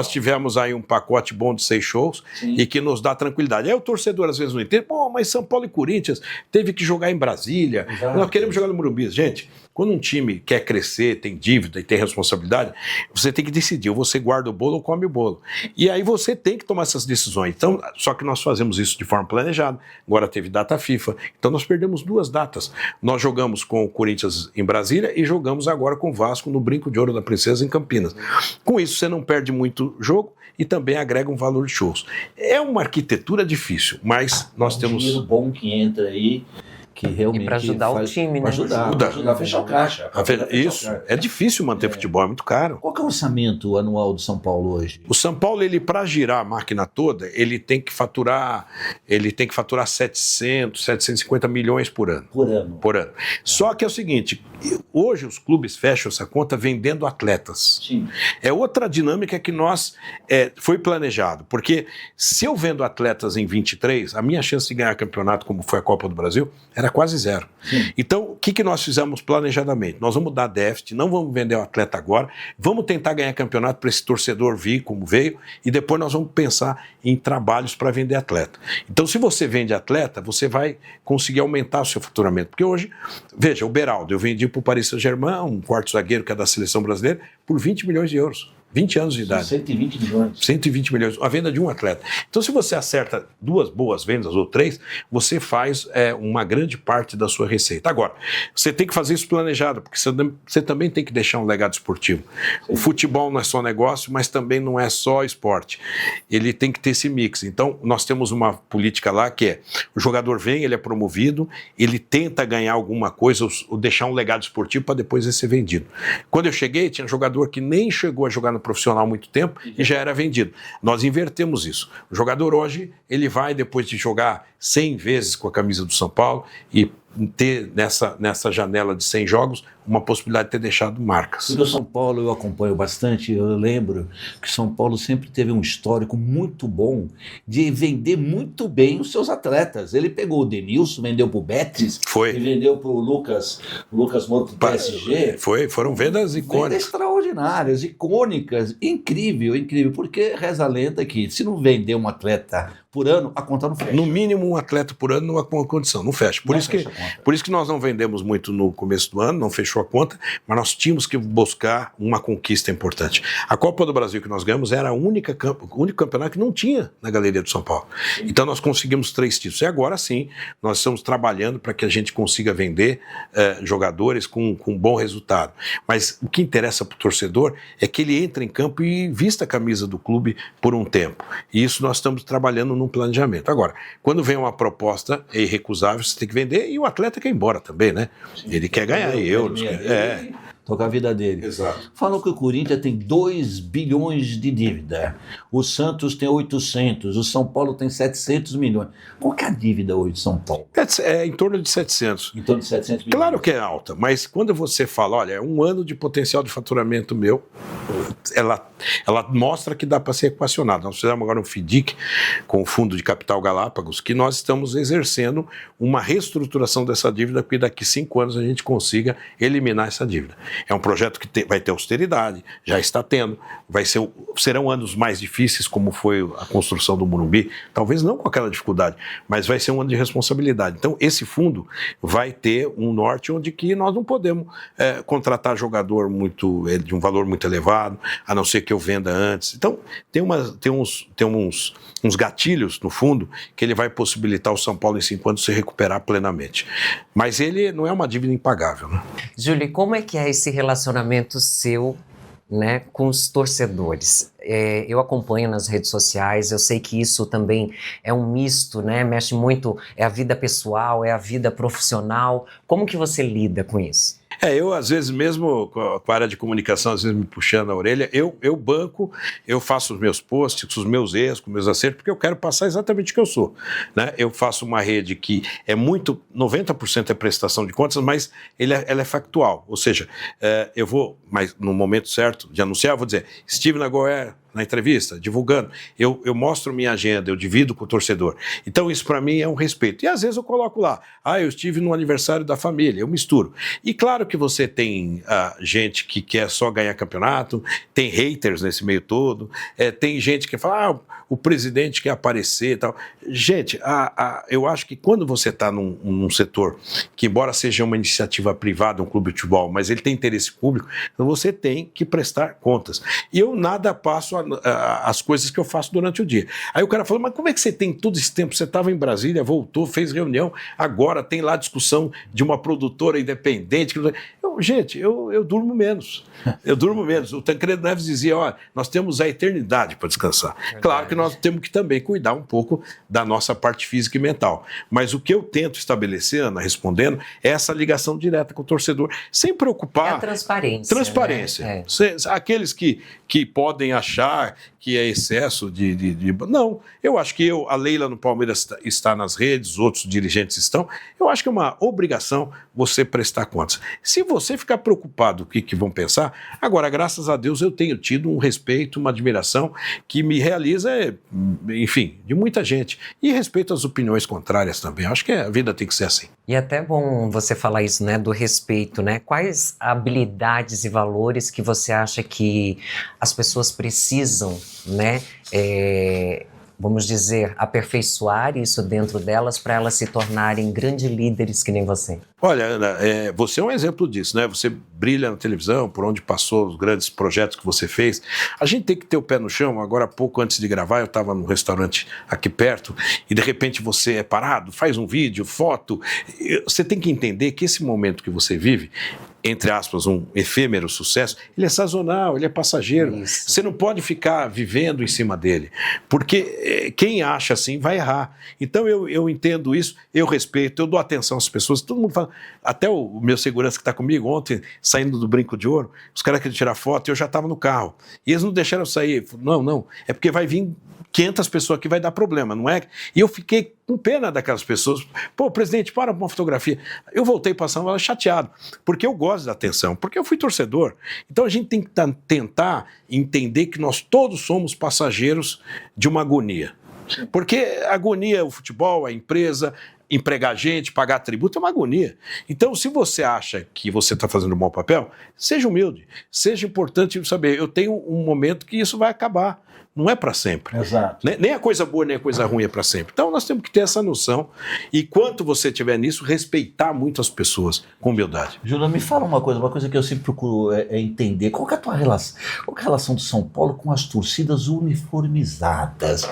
tivemos aí um pacote bom de 6 shows. Sim. E que nos dá tranquilidade. Aí o torcedor às vezes não entende, mas São Paulo e Corinthians teve que jogar em Brasília. Exato. Nós queremos jogar no Morumbi. Gente, quando um time quer crescer, tem dívida e tem responsabilidade, você tem que decidir, ou você guarda o bolo ou come o bolo. E aí você tem que tomar essas decisões. Então, só que nós fazemos isso de forma planejada. Agora teve data FIFA. Então nós perdemos 2 datas. Nós jogamos com o Corinthians em Brasília e jogamos agora com o Vasco no Brinco de Ouro da Princesa em Campinas. Com isso você não perde muito jogo e também agrega um valor de shows. É uma arquitetura difícil, mas nós temos... dinheiro bom que entra aí que realmente E para ajudar o time, né? Para ajudar a fechar o caixa. Isso, é difícil manter futebol, é muito caro. Qual que é o orçamento anual do São Paulo hoje? O São Paulo, ele para girar a máquina toda, ele tem que faturar 750 milhões por ano. Por ano. Só que é o seguinte, hoje os clubes fecham essa conta vendendo atletas. Sim. É outra dinâmica que foi planejado, porque se eu vendo atletas em 23, a minha chance de ganhar campeonato, como foi a Copa do Brasil, era quase zero. Sim. Então, o que nós fizemos planejadamente? Nós vamos dar déficit, não vamos vender o atleta agora, vamos tentar ganhar campeonato para esse torcedor vir como veio, e depois nós vamos pensar em trabalhos para vender atleta. Então, se você vende atleta, você vai conseguir aumentar o seu faturamento. Porque hoje, veja, o Beraldo, eu vendi para o Paris Saint-Germain, um quarto zagueiro que é da seleção brasileira, por 20 milhões de euros. 20 anos de idade. 120 milhões. 120 milhões, a venda de um atleta. Então, se você acerta 2 boas vendas ou 3, você faz uma grande parte da sua receita. Agora, você tem que fazer isso planejado, porque você também tem que deixar um legado esportivo. Sim. O futebol não é só negócio, mas também não é só esporte. Ele tem que ter esse mix. Então, nós temos uma política lá que o jogador vem, ele é promovido, ele tenta ganhar alguma coisa ou deixar um legado esportivo para depois ele ser vendido. Quando eu cheguei, tinha jogador que nem chegou a jogar no profissional há muito tempo e já era vendido. Nós invertemos isso. O jogador hoje, ele vai, depois de jogar 100 vezes com a camisa do São Paulo e ter nessa janela de 100 jogos uma possibilidade de ter deixado marcas. Porque o São Paulo eu acompanho bastante, eu lembro que São Paulo sempre teve um histórico muito bom de vender muito bem os seus atletas. Ele pegou o Denilson, vendeu para o Betis, e vendeu para o Lucas Moura do PSG. Foram vendas icônicas. Vendas extraordinárias, icônicas, incrível, porque reza a lenda que se não vender um atleta por ano, a conta não fecha. No mínimo um atleta por ano numa condição, não fecha. Por isso que nós não vendemos muito no começo do ano, não fechou a conta, mas nós tínhamos que buscar uma conquista importante. A Copa do Brasil que nós ganhamos era o único campeonato que não tinha na Galeria do São Paulo. Então nós conseguimos 3 títulos. E agora sim, nós estamos trabalhando para que a gente consiga vender jogadores com bom resultado. Mas o que interessa para o torcedor é que ele entre em campo e vista a camisa do clube por um tempo. E isso nós estamos trabalhando num planejamento. Agora, quando vem uma proposta irrecusável, você tem que vender e o atleta quer ir embora também, né? Sim, ele quer ganhar euros. Tocar a vida dele. Exato. Falam que o Corinthians tem 2 bilhões de dívida. O Santos tem 800. O São Paulo tem 700 milhões. Qual que é a dívida hoje de São Paulo? É em torno de 700. Em torno de 700 milhões. Claro que é alta, mas quando você fala, olha, é um ano de potencial de faturamento meu, ela mostra que dá para ser equacionado. Nós fizemos agora um FDIC com o Fundo de Capital Galápagos, que nós estamos exercendo uma reestruturação dessa dívida, porque daqui 5 anos a gente consiga eliminar essa dívida. É um projeto que vai ter austeridade, já está tendo, serão anos mais difíceis, como foi a construção do Morumbi, talvez não com aquela dificuldade, mas vai ser um ano de responsabilidade. Então, esse fundo vai ter um norte onde que nós não podemos contratar jogador de um valor muito elevado, a não ser que eu venda antes. Então, tem uns gatilhos no fundo que ele vai possibilitar o São Paulo em 5 anos se recuperar plenamente. Mas ele não é uma dívida impagável, né? Júlio, como é que é esse relacionamento seu, né, com os torcedores? Eu acompanho nas redes sociais, eu sei que isso também é um misto, né? Mexe muito, é a vida pessoal, é a vida profissional. Como que você lida com isso? Eu às vezes mesmo com a área de comunicação, às vezes me puxando a orelha, eu banco, eu faço os meus posts, os meus erros, com meus acertos, porque eu quero passar exatamente o que eu sou, né? Eu faço uma rede que é 90% é prestação de contas, mas ela é factual, ou seja, eu vou, mas no momento certo de anunciar, eu vou dizer, estive na Goiás, na entrevista, divulgando, eu mostro minha agenda, eu divido com o torcedor. Então isso para mim é um respeito. E às vezes eu coloco lá, eu estive no aniversário da família, eu misturo. E claro que você tem gente que quer só ganhar campeonato, tem haters nesse meio todo, tem gente que fala, o presidente quer aparecer e tal. Gente, eu acho que quando você está num setor que, embora seja uma iniciativa privada, um clube de futebol, mas ele tem interesse público, então você tem que prestar contas. E eu nada passo as coisas que eu faço durante o dia. Aí o cara falou, mas como é que você tem todo esse tempo? Você estava em Brasília, voltou, fez reunião, agora tem lá discussão de uma produtora independente. Gente, eu durmo menos. Eu durmo menos. O Tancredo Neves dizia, nós temos a eternidade para descansar. Verdade. Claro que nós temos que também cuidar um pouco da nossa parte física e mental. Mas o que eu tento estabelecer, Ana, respondendo, é essa ligação direta com o torcedor, sem preocupar... É a transparência. Transparência. Né? Aqueles que podem achar que é excesso de... Não, eu acho que a Leila no Palmeiras está nas redes, outros dirigentes estão. Eu acho que é uma obrigação você prestar contas. Se você ficar preocupado com o que vão pensar, agora, graças a Deus, eu tenho tido um respeito, uma admiração que me realiza, enfim, de muita gente. E respeito às opiniões contrárias também. Eu acho que a vida tem que ser assim. E é até bom você falar isso, né, do respeito, né? Quais habilidades e valores que você acha que as pessoas precisam, né, vamos dizer, aperfeiçoar isso dentro delas para elas se tornarem grandes líderes que nem você? Olha, Ana, você é um exemplo disso, né? Você brilha na televisão, por onde passou os grandes projetos que você fez. A gente tem que ter o pé no chão. Agora, pouco antes de gravar, eu estava num restaurante aqui perto e, de repente, você é parado, faz um vídeo, foto. Você tem que entender que esse momento que você vive, entre aspas, um efêmero sucesso, ele é sazonal, ele é passageiro. Isso. Você não pode ficar vivendo em cima dele, porque quem acha assim vai errar. Então eu entendo isso, eu respeito, eu dou atenção às pessoas. Todo mundo fala, até o meu segurança que está comigo ontem, saindo do Brinco de Ouro, os caras queriam tirar foto e eu já estava no carro. E eles não deixaram eu sair. Não, é porque vai vir 500 pessoas aqui, vai dar problema, não é? E eu fiquei com pena daquelas pessoas. Pô, presidente, para uma fotografia. Eu voltei passando ela chateado, porque eu gosto da atenção, porque eu fui torcedor. Então a gente tem que tentar entender que nós todos somos passageiros de uma agonia. Porque a agonia é o futebol, a empresa, empregar gente, pagar tributo, é uma agonia. Então, se você acha que você está fazendo um mau papel, seja humilde, seja importante saber, eu tenho um momento que isso vai acabar. Não é para sempre. Exato. Nem a coisa boa, nem a coisa ruim é para sempre. Então, nós temos que ter essa noção. E quanto você tiver nisso, respeitar muito as pessoas com humildade. Júlio, me fala uma coisa que eu sempre procuro entender. Qual que é a tua relação? Qual que é a relação do São Paulo com as torcidas uniformizadas?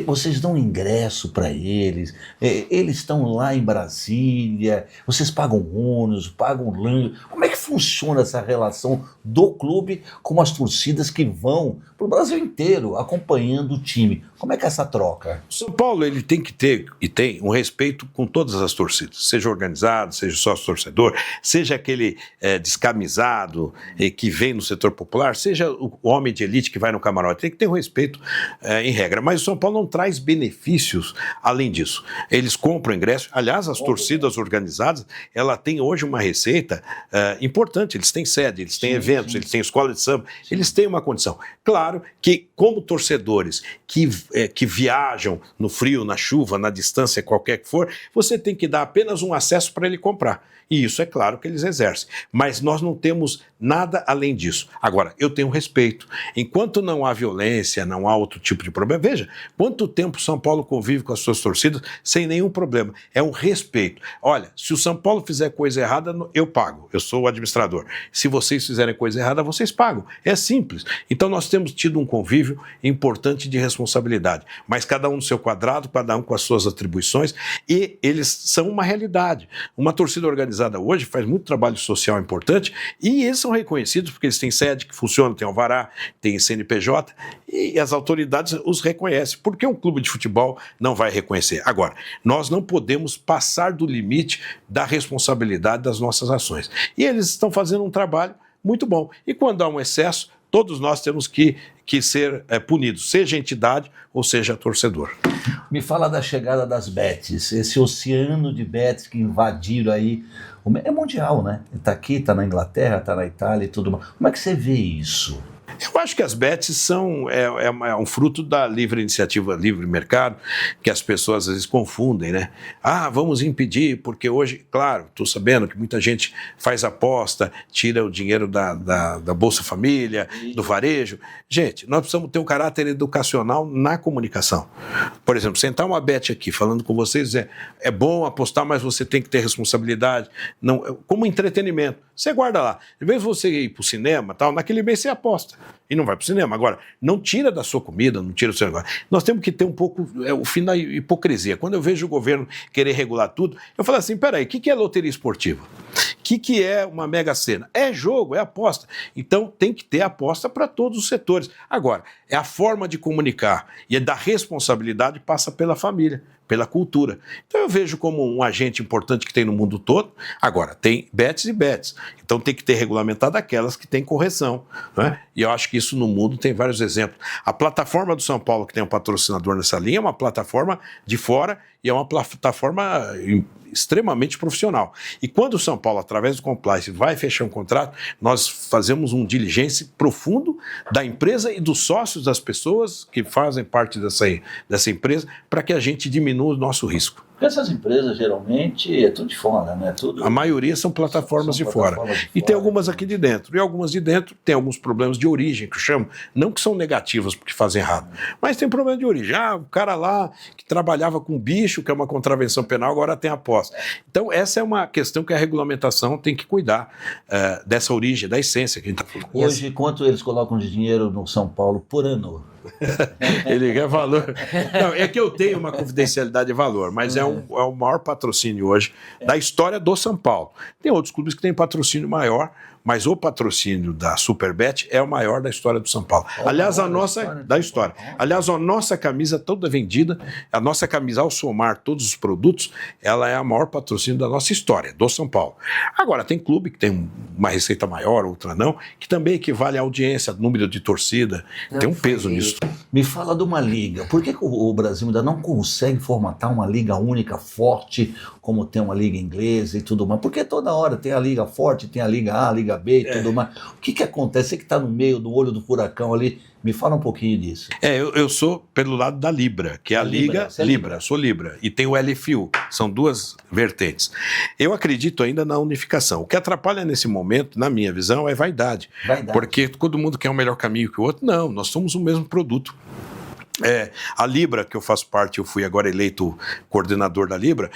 Vocês dão ingresso para eles? Eles estão lá em Brasília? Vocês pagam ônibus, pagam lanche? Como é que funciona essa relação do clube com as torcidas que vão para o Brasil inteiro acompanhando o time? Como é que é essa troca? O São Paulo ele tem que ter, e tem, um respeito com todas as torcidas, seja organizado, seja sócio-torcedor, seja aquele descamisado que vem no setor popular, seja o homem de elite que vai no camarote, tem que ter um respeito em regra. Mas o São Paulo não traz benefícios além disso. Eles compram ingresso, aliás, as torcidas organizadas, ela tem hoje uma receita importante, eles têm sede, eles têm eventos, eles têm escola de samba, eles têm uma condição. Claro que, como torcedores que viajam no frio, na chuva, na distância qualquer que for, você tem que dar apenas um acesso para ele comprar. E isso é claro que eles exercem. Mas nós não temos nada além disso. Agora, eu tenho respeito. Enquanto não há violência, não há outro tipo de problema. Veja, quanto tempo São Paulo convive com as suas torcidas sem nenhum problema. É um respeito. Olha, se o São Paulo fizer coisa errada, eu pago. Eu sou o administrador. Se vocês fizerem coisa errada, vocês pagam. É simples. Então nós temos tido um convívio importante de responsabilidade. Mas cada um no seu quadrado, cada um com as suas atribuições, e eles são uma realidade. Uma torcida organizada hoje faz muito trabalho social importante e eles são reconhecidos porque eles têm sede que funciona, tem alvará, tem CNPJ e as autoridades os reconhecem. Por que um clube de futebol não vai reconhecer? Agora, nós não podemos passar do limite da responsabilidade das nossas ações. E eles estão fazendo um trabalho muito bom. E quando há um excesso, todos nós temos que ser punidos, seja entidade ou seja torcedor. Me fala da chegada das bets, esse oceano de bets que invadiram aí. É mundial, né? Está aqui, está na Inglaterra, está na Itália e tudo mais. Como é que você vê isso? Eu acho que as bets são um fruto da livre iniciativa, livre mercado, que as pessoas às vezes confundem, né? Vamos impedir, porque hoje, claro, estou sabendo que muita gente faz aposta, tira o dinheiro da Bolsa Família, do varejo. Gente, nós precisamos ter um caráter educacional na comunicação. Por exemplo, sentar uma bet aqui, falando com vocês, é bom apostar, mas você tem que ter responsabilidade. Não, como entretenimento. Você guarda lá. Em vez de você ir para o cinema, naquele mês você aposta. e não vai para o cinema. Agora, não tira da sua comida, não tira do seu negócio. Nós temos que ter um pouco o fim da hipocrisia. Quando eu vejo o governo querer regular tudo, eu falo assim, peraí, o que é loteria esportiva? O que é uma Mega Sena? É jogo, é aposta. Então tem que ter aposta para todos os setores. Agora, é a forma de comunicar e da responsabilidade passa pela família, pela cultura. Então eu vejo como um agente importante que tem no mundo todo. Agora, tem bets e bets. Então tem que ter regulamentado aquelas que tem correção. Né? E eu acho que isso no mundo tem vários exemplos. A plataforma do São Paulo, que tem um patrocinador nessa linha, é uma plataforma de fora e é uma plataforma extremamente profissional. E quando o São Paulo, através do compliance, vai fechar um contrato, nós fazemos um diligência profundo da empresa e dos sócios das pessoas que fazem parte dessa empresa para que a gente diminua o nosso risco. Porque essas empresas, geralmente, é tudo de fora, né? A maioria são plataformas de fora. E tem algumas aqui de dentro. E algumas de dentro têm alguns problemas de origem, que eu chamo. Não que são negativas porque fazem errado, mas tem problema de origem. O cara lá que trabalhava com bicho, que é uma contravenção penal, agora tem aposta. Então, essa é uma questão que a regulamentação tem que cuidar dessa origem, da essência que a gente está falando. Hoje, quanto eles colocam de dinheiro no São Paulo por ano? Ele quer valor. Não, é que eu tenho uma confidencialidade de valor, mas é o maior patrocínio hoje da história do São Paulo. Tem outros clubes que têm patrocínio maior, mas o patrocínio da Superbet é o maior da história do São Paulo. Aliás, a nossa Aliás, a nossa camisa toda vendida, a nossa camisa ao somar todos os produtos, ela é a maior patrocínio da nossa história, do São Paulo. Agora, tem clube que tem uma receita maior, outra não, que também equivale à audiência, número de torcida, tem um peso nisso. Me fala de uma liga. Por que o Brasil ainda não consegue formatar uma liga única, forte, como tem uma liga inglesa e tudo mais? Porque toda hora tem a liga forte, tem a liga A, a liga B e tudo mais. O que acontece? Você que está no meio do olho do furacão ali, me fala um pouquinho disso. Eu sou pelo lado da Libra, que é a Liga Libra. Sou Libra. E tem o LFU, são duas vertentes. Eu acredito ainda na unificação. O que atrapalha nesse momento, na minha visão, é vaidade. Porque todo mundo quer um melhor caminho que o outro. Não, nós somos o mesmo produto. A Libra, que eu faço parte, eu fui agora eleito coordenador da Libra,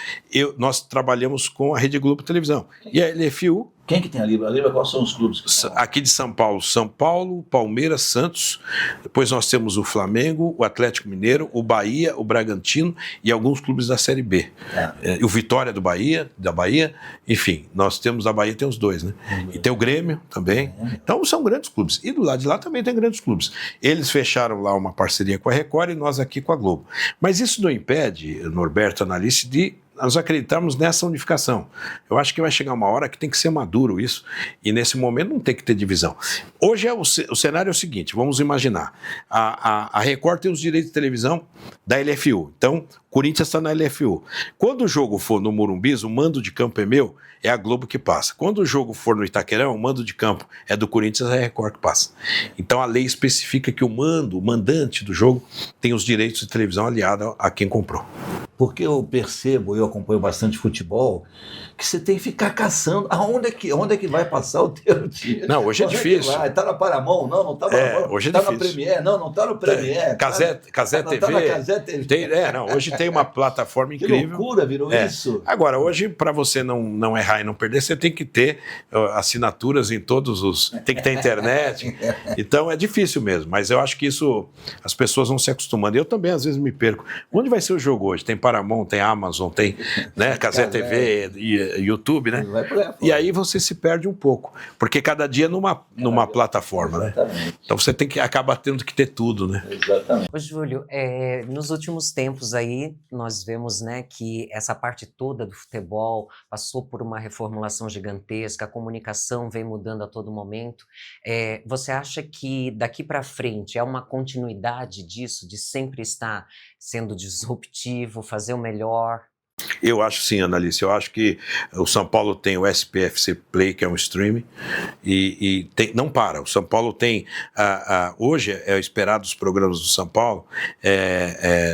nós trabalhamos com a Rede Globo Televisão. E a LFU... Quem que tem a Libra? A Libra, quais são os clubes que estão? Aqui de São Paulo, Palmeiras, Santos, depois nós temos o Flamengo, o Atlético Mineiro, o Bahia, o Bragantino e alguns clubes da Série B. O Vitória da Bahia, enfim, nós temos da Bahia, tem os dois, né? E tem o Grêmio também. Então são grandes clubes. E do lado de lá também tem grandes clubes. Eles fecharam lá uma parceria com a Record e nós aqui com a Globo. Mas isso não impede, Norberto, analista, de nós acreditamos nessa unificação. Eu acho que vai chegar uma hora que tem que ser maduro isso, e nesse momento não tem que ter divisão. Hoje o cenário é o seguinte, vamos imaginar, a Record tem os direitos de televisão da LFU, então Corinthians está na LFU. Quando o jogo for no Morumbi, o mando de campo é meu, é a Globo que passa. Quando o jogo for no Itaquerão, o mando de campo é do Corinthians, é a Record que passa. Então a lei especifica que o mandante do jogo tem os direitos de televisão aliado a quem comprou. Porque eu percebo, eu acompanho bastante futebol, que você tem que ficar caçando. Onde é que vai passar o teu dinheiro? Não, hoje é difícil. Está na Paramount? Não está na Paramount. Hoje é tá difícil. Está na Premiere? Não está no Premiere. Casé TV. Está na Casé TV. Hoje tem uma plataforma incrível. Que loucura, virou isso. Agora, hoje, para você não errar e não perder, você tem que ter assinaturas em todos os... Tem que ter internet. Então, é difícil mesmo. Mas eu acho que isso, as pessoas vão se acostumando. Eu também, às vezes, me perco. Onde vai ser o jogo hoje? Tem Paramount, tem Amazon, tem Casé TV, YouTube, né? E aí você se perde um pouco. Porque cada dia numa plataforma, né? Então você tem que acabar tendo que ter tudo, né? Exatamente. Ô, Júlio, nos últimos tempos aí, nós vemos, né, que essa parte toda do futebol passou por uma reformulação gigantesca, a comunicação vem mudando a todo momento. Você acha que daqui para frente é uma continuidade disso, de sempre estar sendo disruptivo, fazer o melhor? Eu acho sim, Annalise. Eu acho que o São Paulo tem o SPFC Play, que é um streaming, e não para. O São Paulo tem... hoje é esperado os programas do São Paulo,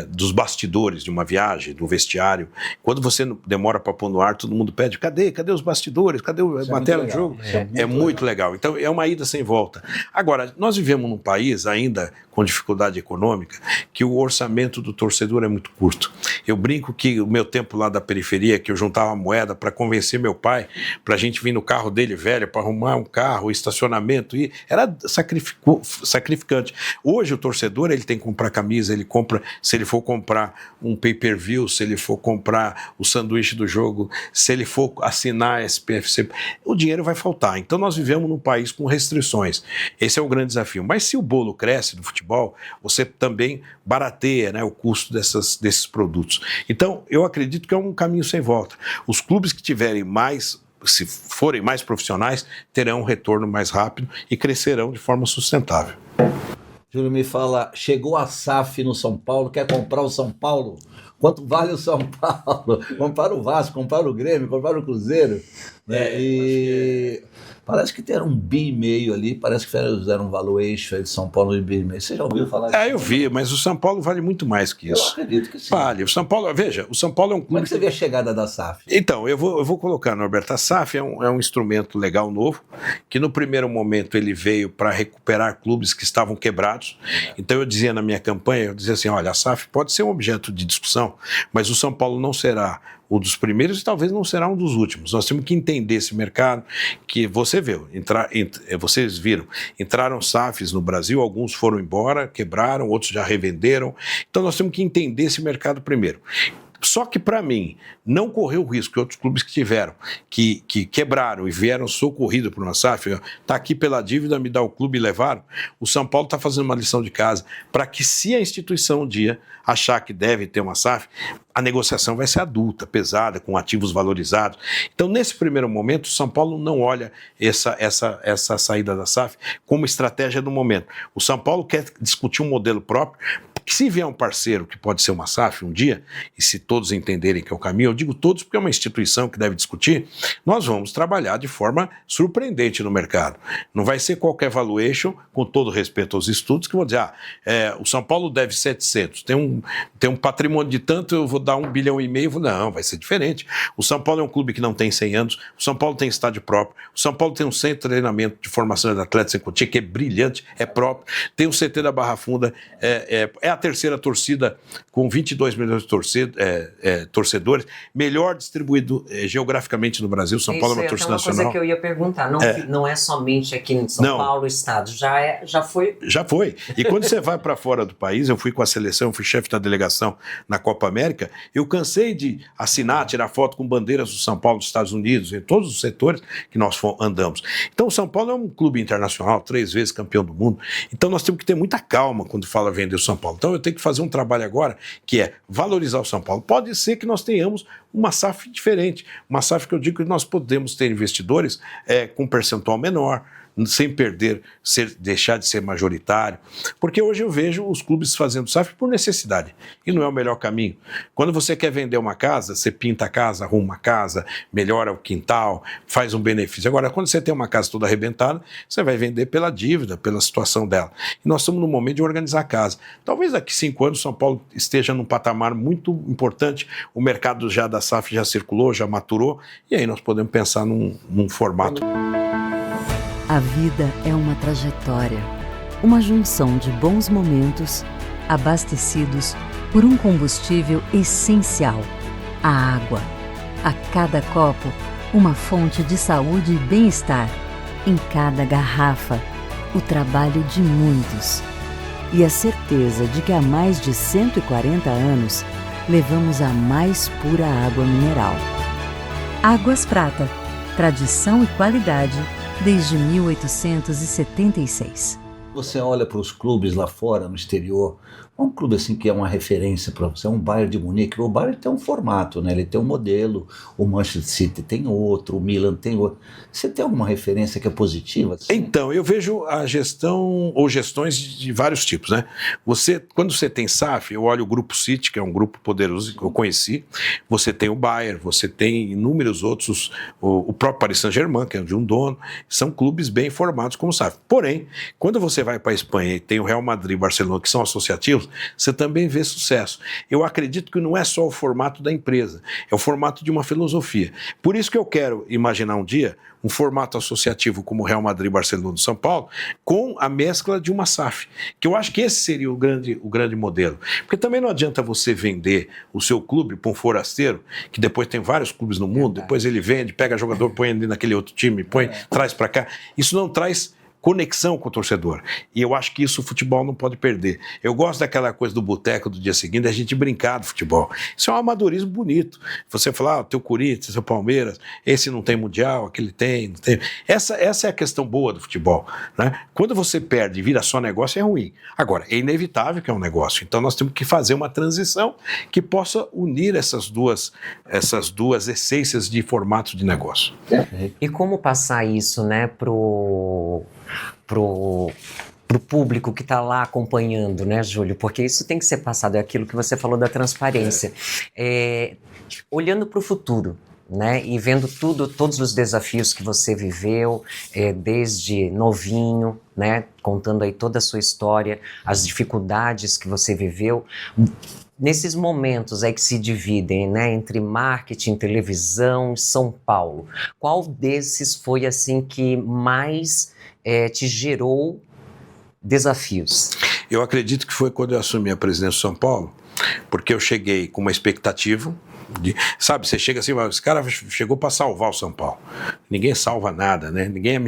dos bastidores de uma viagem, do vestiário. Quando você demora para pôr no ar, todo mundo pede, cadê os bastidores? Cadê a matéria do jogo? É muito legal. Então é uma ida sem volta. Agora, nós vivemos num país ainda com dificuldade econômica, que o orçamento do torcedor é muito curto. Eu brinco que o meu tempo lá da da periferia, que eu juntava moeda para convencer meu pai, para a gente vir no carro dele velho, para arrumar um carro, estacionamento, e era sacrificante. Hoje o torcedor, ele tem que comprar camisa, ele compra, se ele for comprar um pay-per-view, se ele for comprar o sanduíche do jogo, se ele for assinar SPFC, o dinheiro vai faltar. Então nós vivemos num país com restrições. Esse é o grande desafio. Mas se o bolo cresce no futebol, você também barateia, né, o custo desses produtos. Então, eu acredito que é um caminho sem volta. Os clubes que tiverem mais, se forem mais profissionais, terão um retorno mais rápido e crescerão de forma sustentável. Júlio, me fala, chegou a SAF no São Paulo, quer comprar o São Paulo? Quanto vale o São Paulo? Comprar o Vasco, comprar o Grêmio, comprar o Cruzeiro. Né? E parece que tem um bi ali, parece que fizeram um valuation aí de São Paulo de bi. Você já ouviu falar disso? Eu vi, mas o São Paulo vale muito mais que isso. Eu acredito que sim. Vale. O São Paulo, veja, o São Paulo é um clube... Como é que você vê a chegada da SAF? Então, eu vou colocar, Norberto, a SAF é um instrumento legal novo, que no primeiro momento ele veio para recuperar clubes que estavam quebrados. Então eu dizia na minha campanha, eu dizia assim, olha, a SAF pode ser um objeto de discussão, mas o São Paulo não será um dos primeiros e talvez não será um dos últimos. Nós temos que entender esse mercado, que você viu, vocês viram, entraram SAFs no Brasil, alguns foram embora, quebraram, outros já revenderam. Então nós temos que entender esse mercado primeiro. Só que, para mim, não correr o risco que outros clubes que tiveram, que quebraram e vieram socorridos por uma SAF, está aqui pela dívida, me dá o clube e levaram, o São Paulo está fazendo uma lição de casa para que, se a instituição um dia achar que deve ter uma SAF, a negociação vai ser adulta, pesada, com ativos valorizados. Então, nesse primeiro momento, o São Paulo não olha essa saída da SAF como estratégia do momento. O São Paulo quer discutir um modelo próprio, porque se vier um parceiro que pode ser uma SAF um dia, e se todos entenderem que é o caminho, eu digo todos porque é uma instituição que deve discutir, nós vamos trabalhar de forma surpreendente no mercado. Não vai ser qualquer valuation, com todo respeito aos estudos, que vão dizer, o São Paulo deve 700, tem um patrimônio de tanto, eu vou dar 1,5 bilhão, não, vai ser diferente. O São Paulo é um clube que não tem 100 anos, o São Paulo tem estádio próprio, o São Paulo tem um centro de treinamento de formação de atletas em Cotia, que é brilhante, é próprio, tem o CT da Barra Funda, é a terceira torcida com 22 milhões de torcedores, melhor distribuído geograficamente no Brasil. São Paulo é uma torcida nacional. Isso é uma coisa que eu ia perguntar, não é somente aqui em São Paulo, o estado, já foi? Já foi. E quando você vai para fora do país, eu fui com a seleção, eu fui chefe da delegação na Copa América, eu cansei de assinar, tirar foto com bandeiras do São Paulo, dos Estados Unidos, em todos os setores que nós andamos. Então o São Paulo é um clube internacional, 3 vezes campeão do mundo, então nós temos que ter muita calma quando fala vender o São Paulo. Então eu tenho que fazer um trabalho agora, que é valorizar o São Paulo. Pode ser que nós tenhamos uma SAF diferente, uma SAF que eu digo que nós podemos ter investidores com percentual menor, sem deixar de ser majoritário, porque hoje eu vejo os clubes fazendo SAF por necessidade, e não é o melhor caminho. Quando você quer vender uma casa, você pinta a casa, arruma uma casa, melhora o quintal, faz um benefício. Agora, quando você tem uma casa toda arrebentada, você vai vender pela dívida, pela situação dela. E nós estamos no momento de organizar a casa. Talvez daqui 5 anos São Paulo esteja num patamar muito importante, o mercado já da SAF já circulou, já maturou, e aí nós podemos pensar num formato. A vida é uma trajetória, uma junção de bons momentos abastecidos por um combustível essencial, a água. A cada copo, uma fonte de saúde e bem-estar. Em cada garrafa, o trabalho de muitos. E a certeza de que há mais de 140 anos, levamos a mais pura água mineral. Águas Prata, tradição e qualidade desde 1876. Você olha para os clubes lá fora, no exterior, um clube assim que é uma referência para você, um Bayern de Munique. O Bayern tem um formato, né? Ele tem um modelo, o Manchester City tem outro, o Milan tem outro. Você tem alguma referência que é positiva? Assim? Então, eu vejo a gestão ou gestões de vários tipos, né? Quando você tem SAF, eu olho o Grupo City, que é um grupo poderoso que eu conheci, você tem o Bayern, você tem inúmeros outros, o próprio Paris Saint-Germain, que é de um dono, são clubes bem formados como SAF. Porém, quando você você vai para a Espanha e tem o Real Madrid e Barcelona, que são associativos, você também vê sucesso. Eu acredito que não é só o formato da empresa, é o formato de uma filosofia. Por isso que eu quero imaginar um dia um formato associativo como o Real Madrid, Barcelona e São Paulo, com a mescla de uma SAF, que eu acho que esse seria o grande modelo. Porque também não adianta você vender o seu clube para um forasteiro, que depois tem vários clubes no mundo, depois ele vende, pega jogador, põe ali naquele outro time, traz para cá. Isso não traz conexão com o torcedor. E eu acho que isso o futebol não pode perder. Eu gosto daquela coisa do boteco do dia seguinte, a gente brincar do futebol. Isso é um amadorismo bonito. Você falar, teu Corinthians, teu Palmeiras, esse não tem mundial, aquele tem, não tem. Essa é a questão boa do futebol, né? Quando você perde e vira só negócio, é ruim. Agora, é inevitável que é um negócio. Então nós temos que fazer uma transição que possa unir essas duas essências de formato de negócio. E como passar isso, né, pro público que está lá acompanhando, né, Júlio? Porque isso tem que ser passado, é aquilo que você falou da transparência. Olhando para o futuro, né, e vendo todos os desafios que você viveu, desde novinho, né, contando aí toda a sua história, as dificuldades que você viveu, nesses momentos aí que se dividem, né, entre marketing, televisão, São Paulo, qual desses foi assim que mais te gerou desafios? Eu acredito que foi quando eu assumi a presidência de São Paulo, porque eu cheguei com uma expectativa sabe, você chega assim, esse cara chegou para salvar o São Paulo. Ninguém salva nada, né? Ninguém é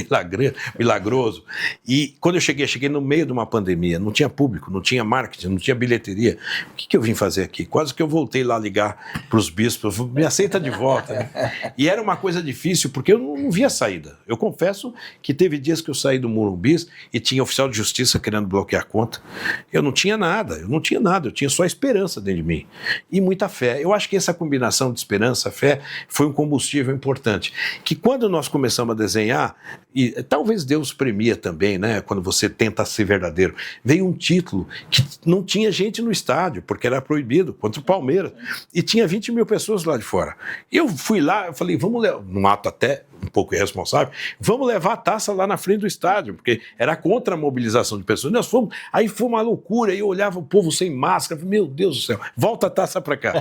milagroso. E quando eu cheguei no meio de uma pandemia, não tinha público, não tinha marketing, não tinha bilheteria. O que eu vim fazer aqui? Quase que eu voltei lá ligar para os bispos, me aceita de volta, né? E era uma coisa difícil, porque eu não via saída. Eu confesso que teve dias que eu saí do Morumbi e tinha oficial de justiça querendo bloquear a conta. Eu não tinha nada, eu tinha só esperança dentro de mim. E muita fé. Eu acho que essa combinação de esperança e fé foi um combustível importante. Que quando nós começamos a desenhar, e talvez Deus premia também, né? Quando você tenta ser verdadeiro, veio um título que não tinha gente no estádio, porque era proibido, contra o Palmeiras. E tinha 20 mil pessoas lá de fora. Eu fui lá, eu falei, vamos levar, num ato até um pouco irresponsável, vamos levar a taça lá na frente do estádio, porque era contra a mobilização de pessoas. Nós fomos, aí foi uma loucura, aí eu olhava o povo sem máscara, falei, meu Deus do céu, volta a taça para cá.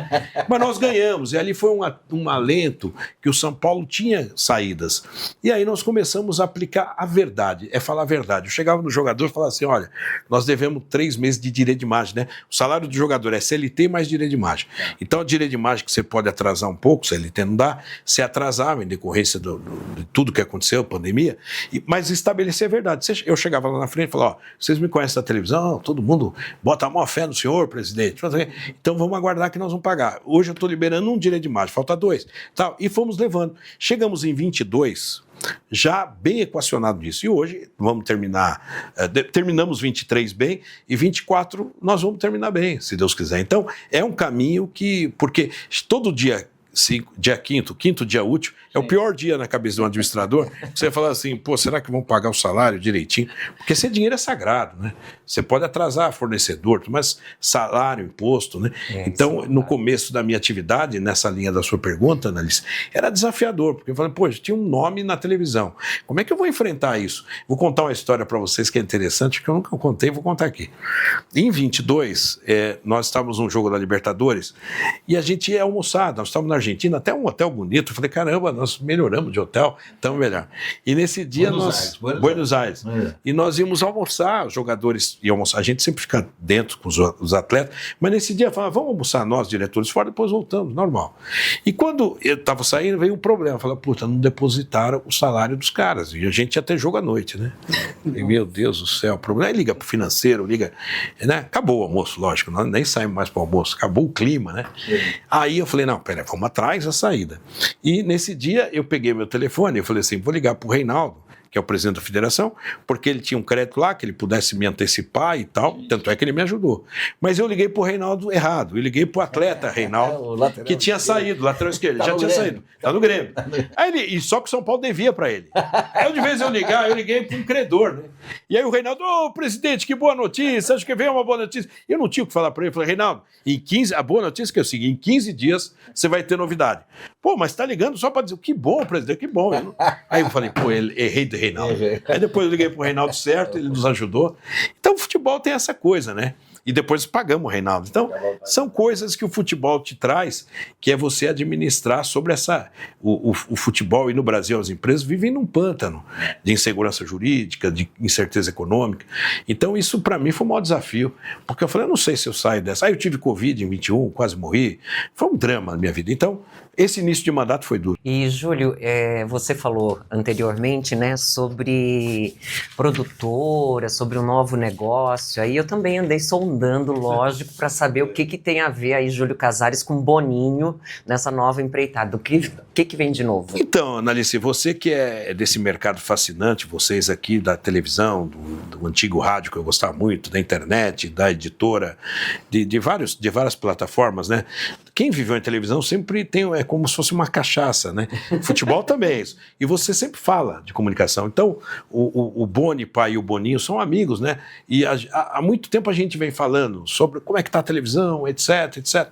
Mas nós ganhamos, e ali foi um alento que o São Paulo tinha saídas. E aí nós começamos a aplicar a verdade, falar a verdade. Eu chegava no jogador e falava assim, olha, nós devemos 3 meses de direito de imagem, né? O salário do jogador é CLT mais direito de imagem. Então, a direito de imagem que você pode atrasar um pouco, CLT não dá, se atrasava em decorrência de tudo que aconteceu, pandemia, mas estabelecer a verdade. Eu chegava lá na frente e falava, ó, vocês me conhecem da televisão, todo mundo bota a maior fé no senhor, presidente, então vamos aguardar que nós vamos pagar. Hoje eu estou liberando um direito de imagem, falta 2. Tal, e fomos levando. Chegamos em 22, já bem equacionado nisso. E hoje vamos terminamos 23 bem, e 24 nós vamos terminar bem, se Deus quiser. Então, é um caminho porque todo dia, quinto dia útil, é o pior dia na cabeça de um administrador. Você fala assim, pô, será que vão pagar o salário direitinho? Porque esse dinheiro é sagrado, né? Você pode atrasar fornecedor, mas salário, imposto, né? Então, no começo da minha atividade, nessa linha da sua pergunta, Annalise, era desafiador, porque eu falei, pô, tinha um nome na televisão. Como é que eu vou enfrentar isso? Vou contar uma história para vocês que é interessante, que eu nunca contei, vou contar aqui. Em 22, nós estávamos num jogo da Libertadores e a gente ia almoçar, nós estávamos na Argentina, até um hotel bonito. Eu falei, caramba, nós melhoramos de hotel, estamos melhor. E nesse dia Buenos Aires. E nós íamos almoçar, os jogadores iam almoçar, a gente sempre fica dentro com os atletas, mas nesse dia falava, vamos almoçar nós, diretores, fora, depois voltamos, normal. E quando eu estava saindo, veio um problema, eu falei, puta, não depositaram o salário dos caras, e a gente ia ter jogo à noite, né? E, meu Deus do céu, o problema é liga pro financeiro, liga, né? Acabou o almoço, lógico, nós nem saímos mais para o almoço, acabou o clima, né? Aí eu falei, não, peraí, vamos atrás da saída. E nesse dia eu peguei meu telefone e falei assim, vou ligar pro Reinaldo, que é o presidente da federação, porque ele tinha um crédito lá, que ele pudesse me antecipar e tal, tanto é que ele me ajudou. Mas eu liguei pro Reinaldo errado, eu liguei pro atleta Reinaldo, que tinha saído, lateral esquerdo, já tinha saído, tá no Grêmio. Aí e só que o São Paulo devia para ele. Aí de vez eu liguei pro um credor, né? E aí o Reinaldo, presidente, que boa notícia, acho que veio uma boa notícia. Eu não tinha o que falar para ele, eu falei, Reinaldo, a boa notícia é que é o seguinte, em 15 dias você vai ter novidade. Pô, mas tá ligando só para dizer, que bom, presidente, que bom. Aí eu falei, errei do Reinaldo. Aí depois eu liguei pro Reinaldo certo, ele nos ajudou. Então o futebol tem essa coisa, né? E depois pagamos o Reinaldo. Então, são coisas que o futebol te traz, que é você administrar sobre o futebol. E no Brasil as empresas vivem num pântano de insegurança jurídica, de incerteza econômica. Então, isso para mim foi um maior desafio, porque eu falei, eu não sei se eu saio dessa. Aí eu tive Covid em 21, quase morri. Foi um drama na minha vida. Então, esse início de mandato foi duro. E, Júlio, você falou anteriormente, né, sobre produtora, sobre um novo negócio. Aí eu também andei sondando, lógico, para saber o que tem a ver aí, Júlio Casares, com Boninho nessa nova empreitada. O que vem de novo? Então, Analice, você que é desse mercado fascinante, vocês aqui da televisão, do antigo rádio que eu gostava muito, da internet, da editora, de várias plataformas, né? Quem viveu em televisão sempre é como se fosse uma cachaça, né? Futebol também é isso. E você sempre fala de comunicação. Então, o Boni, pai, e o Boninho são amigos, né? E há muito tempo a gente vem falando sobre como é que está a televisão, etc, etc.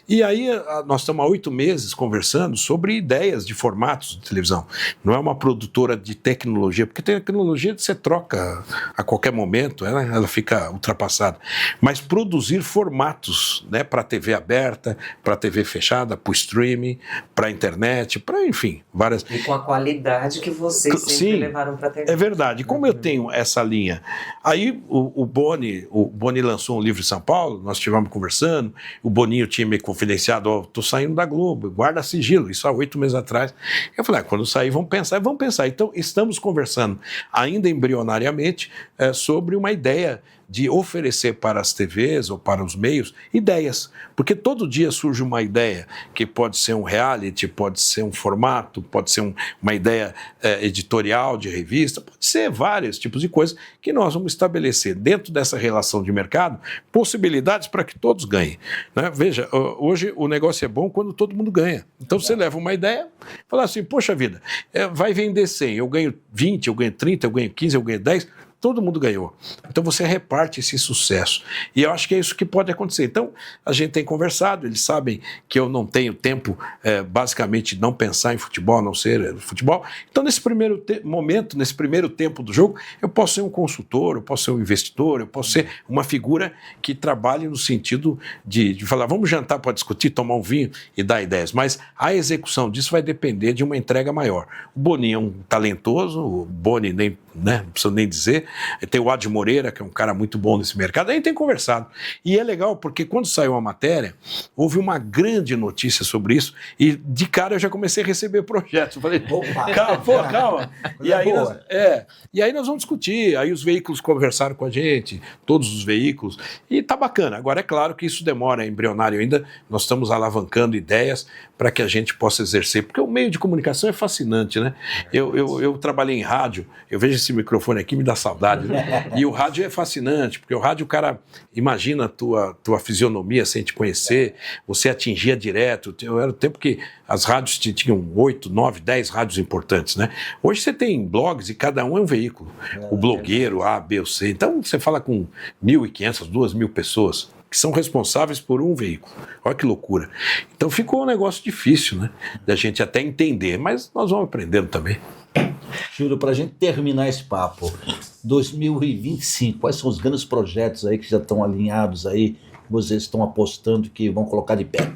E aí nós estamos há 8 meses conversando sobre ideias de formatos de televisão. Não é uma produtora de tecnologia, porque tecnologia você troca a qualquer momento, ela fica ultrapassada. Mas produzir formatos, né, para TV aberta, para TV fechada, para o streaming, para a internet, para, enfim, várias... E com a qualidade que vocês sempre levaram para a internet. É verdade. Como eu tenho essa linha... Aí o Boni lançou um livro em São Paulo, nós estivemos conversando, o Boninho tinha me confidenciado, estou saindo da Globo, guarda sigilo, isso há 8 meses atrás. Eu falei, quando sair vamos pensar. Então estamos conversando, ainda embrionariamente, sobre uma ideia de oferecer para as TVs ou para os meios ideias, porque todo dia surge uma ideia que pode ser um reality, pode ser um formato, pode ser uma ideia editorial de revista, pode ser vários tipos de coisas que nós vamos estabelecer dentro dessa relação de mercado, possibilidades para que todos ganhem, né? Veja, hoje o negócio é bom quando todo mundo ganha. Então você leva uma ideia, fala assim, poxa vida, vai vender 100, eu ganho 20, eu ganho 30, eu ganho 15, eu ganho 10, todo mundo ganhou. Então você reparte esse sucesso. E eu acho que é isso que pode acontecer. Então a gente tem conversado, eles sabem que eu não tenho tempo, basicamente, de não pensar em futebol, a não ser futebol. Então nesse primeiro momento, nesse primeiro tempo do jogo, eu posso ser um consultor, eu posso ser um investidor, eu posso ser uma figura que trabalhe no sentido de falar, vamos jantar para discutir, tomar um vinho e dar ideias. Mas a execução disso vai depender de uma entrega maior. O Boninho é um talentoso, o Boni não preciso nem dizer. Tem o Adi Moreira, que é um cara muito bom nesse mercado, a gente tem conversado. E é legal porque quando saiu a matéria, houve uma grande notícia sobre isso e de cara eu já comecei a receber projetos. Eu falei, calma. E aí nós vamos discutir, aí os veículos conversaram com a gente, todos os veículos, e tá bacana. Agora é claro que isso demora, é embrionário ainda, nós estamos alavancando ideias para que a gente possa exercer, porque o meio de comunicação é fascinante, né? Eu trabalhei em rádio, eu vejo esse microfone aqui, me dá saudade, né? E o rádio é fascinante, porque o rádio, o cara imagina a tua fisionomia sem te conhecer, você atingia direto. Era o tempo que as rádios tinham 8, 9, 10 rádios importantes, né? Hoje você tem blogs e cada um é um veículo. O blogueiro, A, B ou C. Então você fala com 1.500, 2.000 pessoas que são responsáveis por um veículo. Olha que loucura. Então ficou um negócio difícil, né? Da gente até entender, mas nós vamos aprendendo também. Júlio, para a gente terminar esse papo, 2025, quais são os grandes projetos aí que já estão alinhados aí, que vocês estão apostando que vão colocar de pé?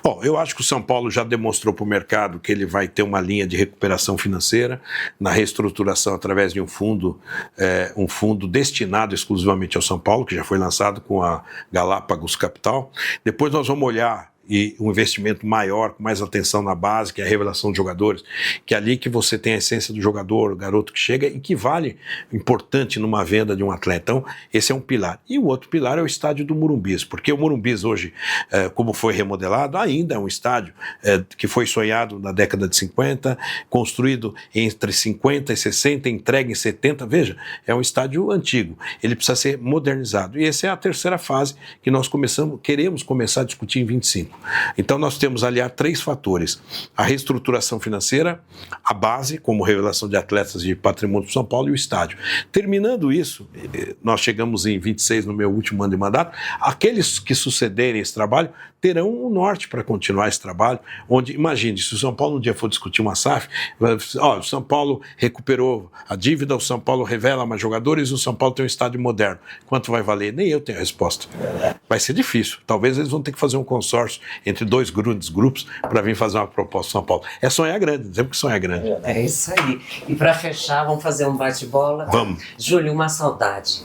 Bom, eu acho que o São Paulo já demonstrou para o mercado que ele vai ter uma linha de recuperação financeira na reestruturação através de um fundo destinado exclusivamente ao São Paulo, que já foi lançado com a Galápagos Capital. Depois nós vamos olhar e um investimento maior, com mais atenção na base, que é a revelação de jogadores, que é ali que você tem a essência do jogador, o garoto que chega e que vale importante numa venda de um atleta. Então, esse é um pilar. E o outro pilar é o estádio do Morumbis, porque o Morumbis hoje, como foi remodelado, ainda é um estádio que foi sonhado na década de 50, construído entre 50 e 60, entregue em 70, veja, é um estádio antigo, ele precisa ser modernizado. E essa é a terceira fase que nós queremos começar a discutir em 25. público. Então nós temos ali 3 fatores: a reestruturação financeira, a base, como revelação de atletas de patrimônio do São Paulo, e o estádio. Terminando isso, nós chegamos em 26 no meu último ano de mandato, aqueles que sucederem esse trabalho terão o norte para continuar esse trabalho, onde, imagine, se o São Paulo um dia for discutir uma SAF, o São Paulo recuperou a dívida, o São Paulo revela mais jogadores, o São Paulo tem um estádio moderno. Quanto vai valer? Nem eu tenho a resposta. Vai ser difícil. Talvez eles vão ter que fazer um consórcio entre 2 grandes grupos para vir fazer uma proposta do São Paulo. É sonhar grande, dizemos que sonhar grande. É isso aí. E para fechar, vamos fazer um bate-bola? Vamos. Júlio, uma saudade.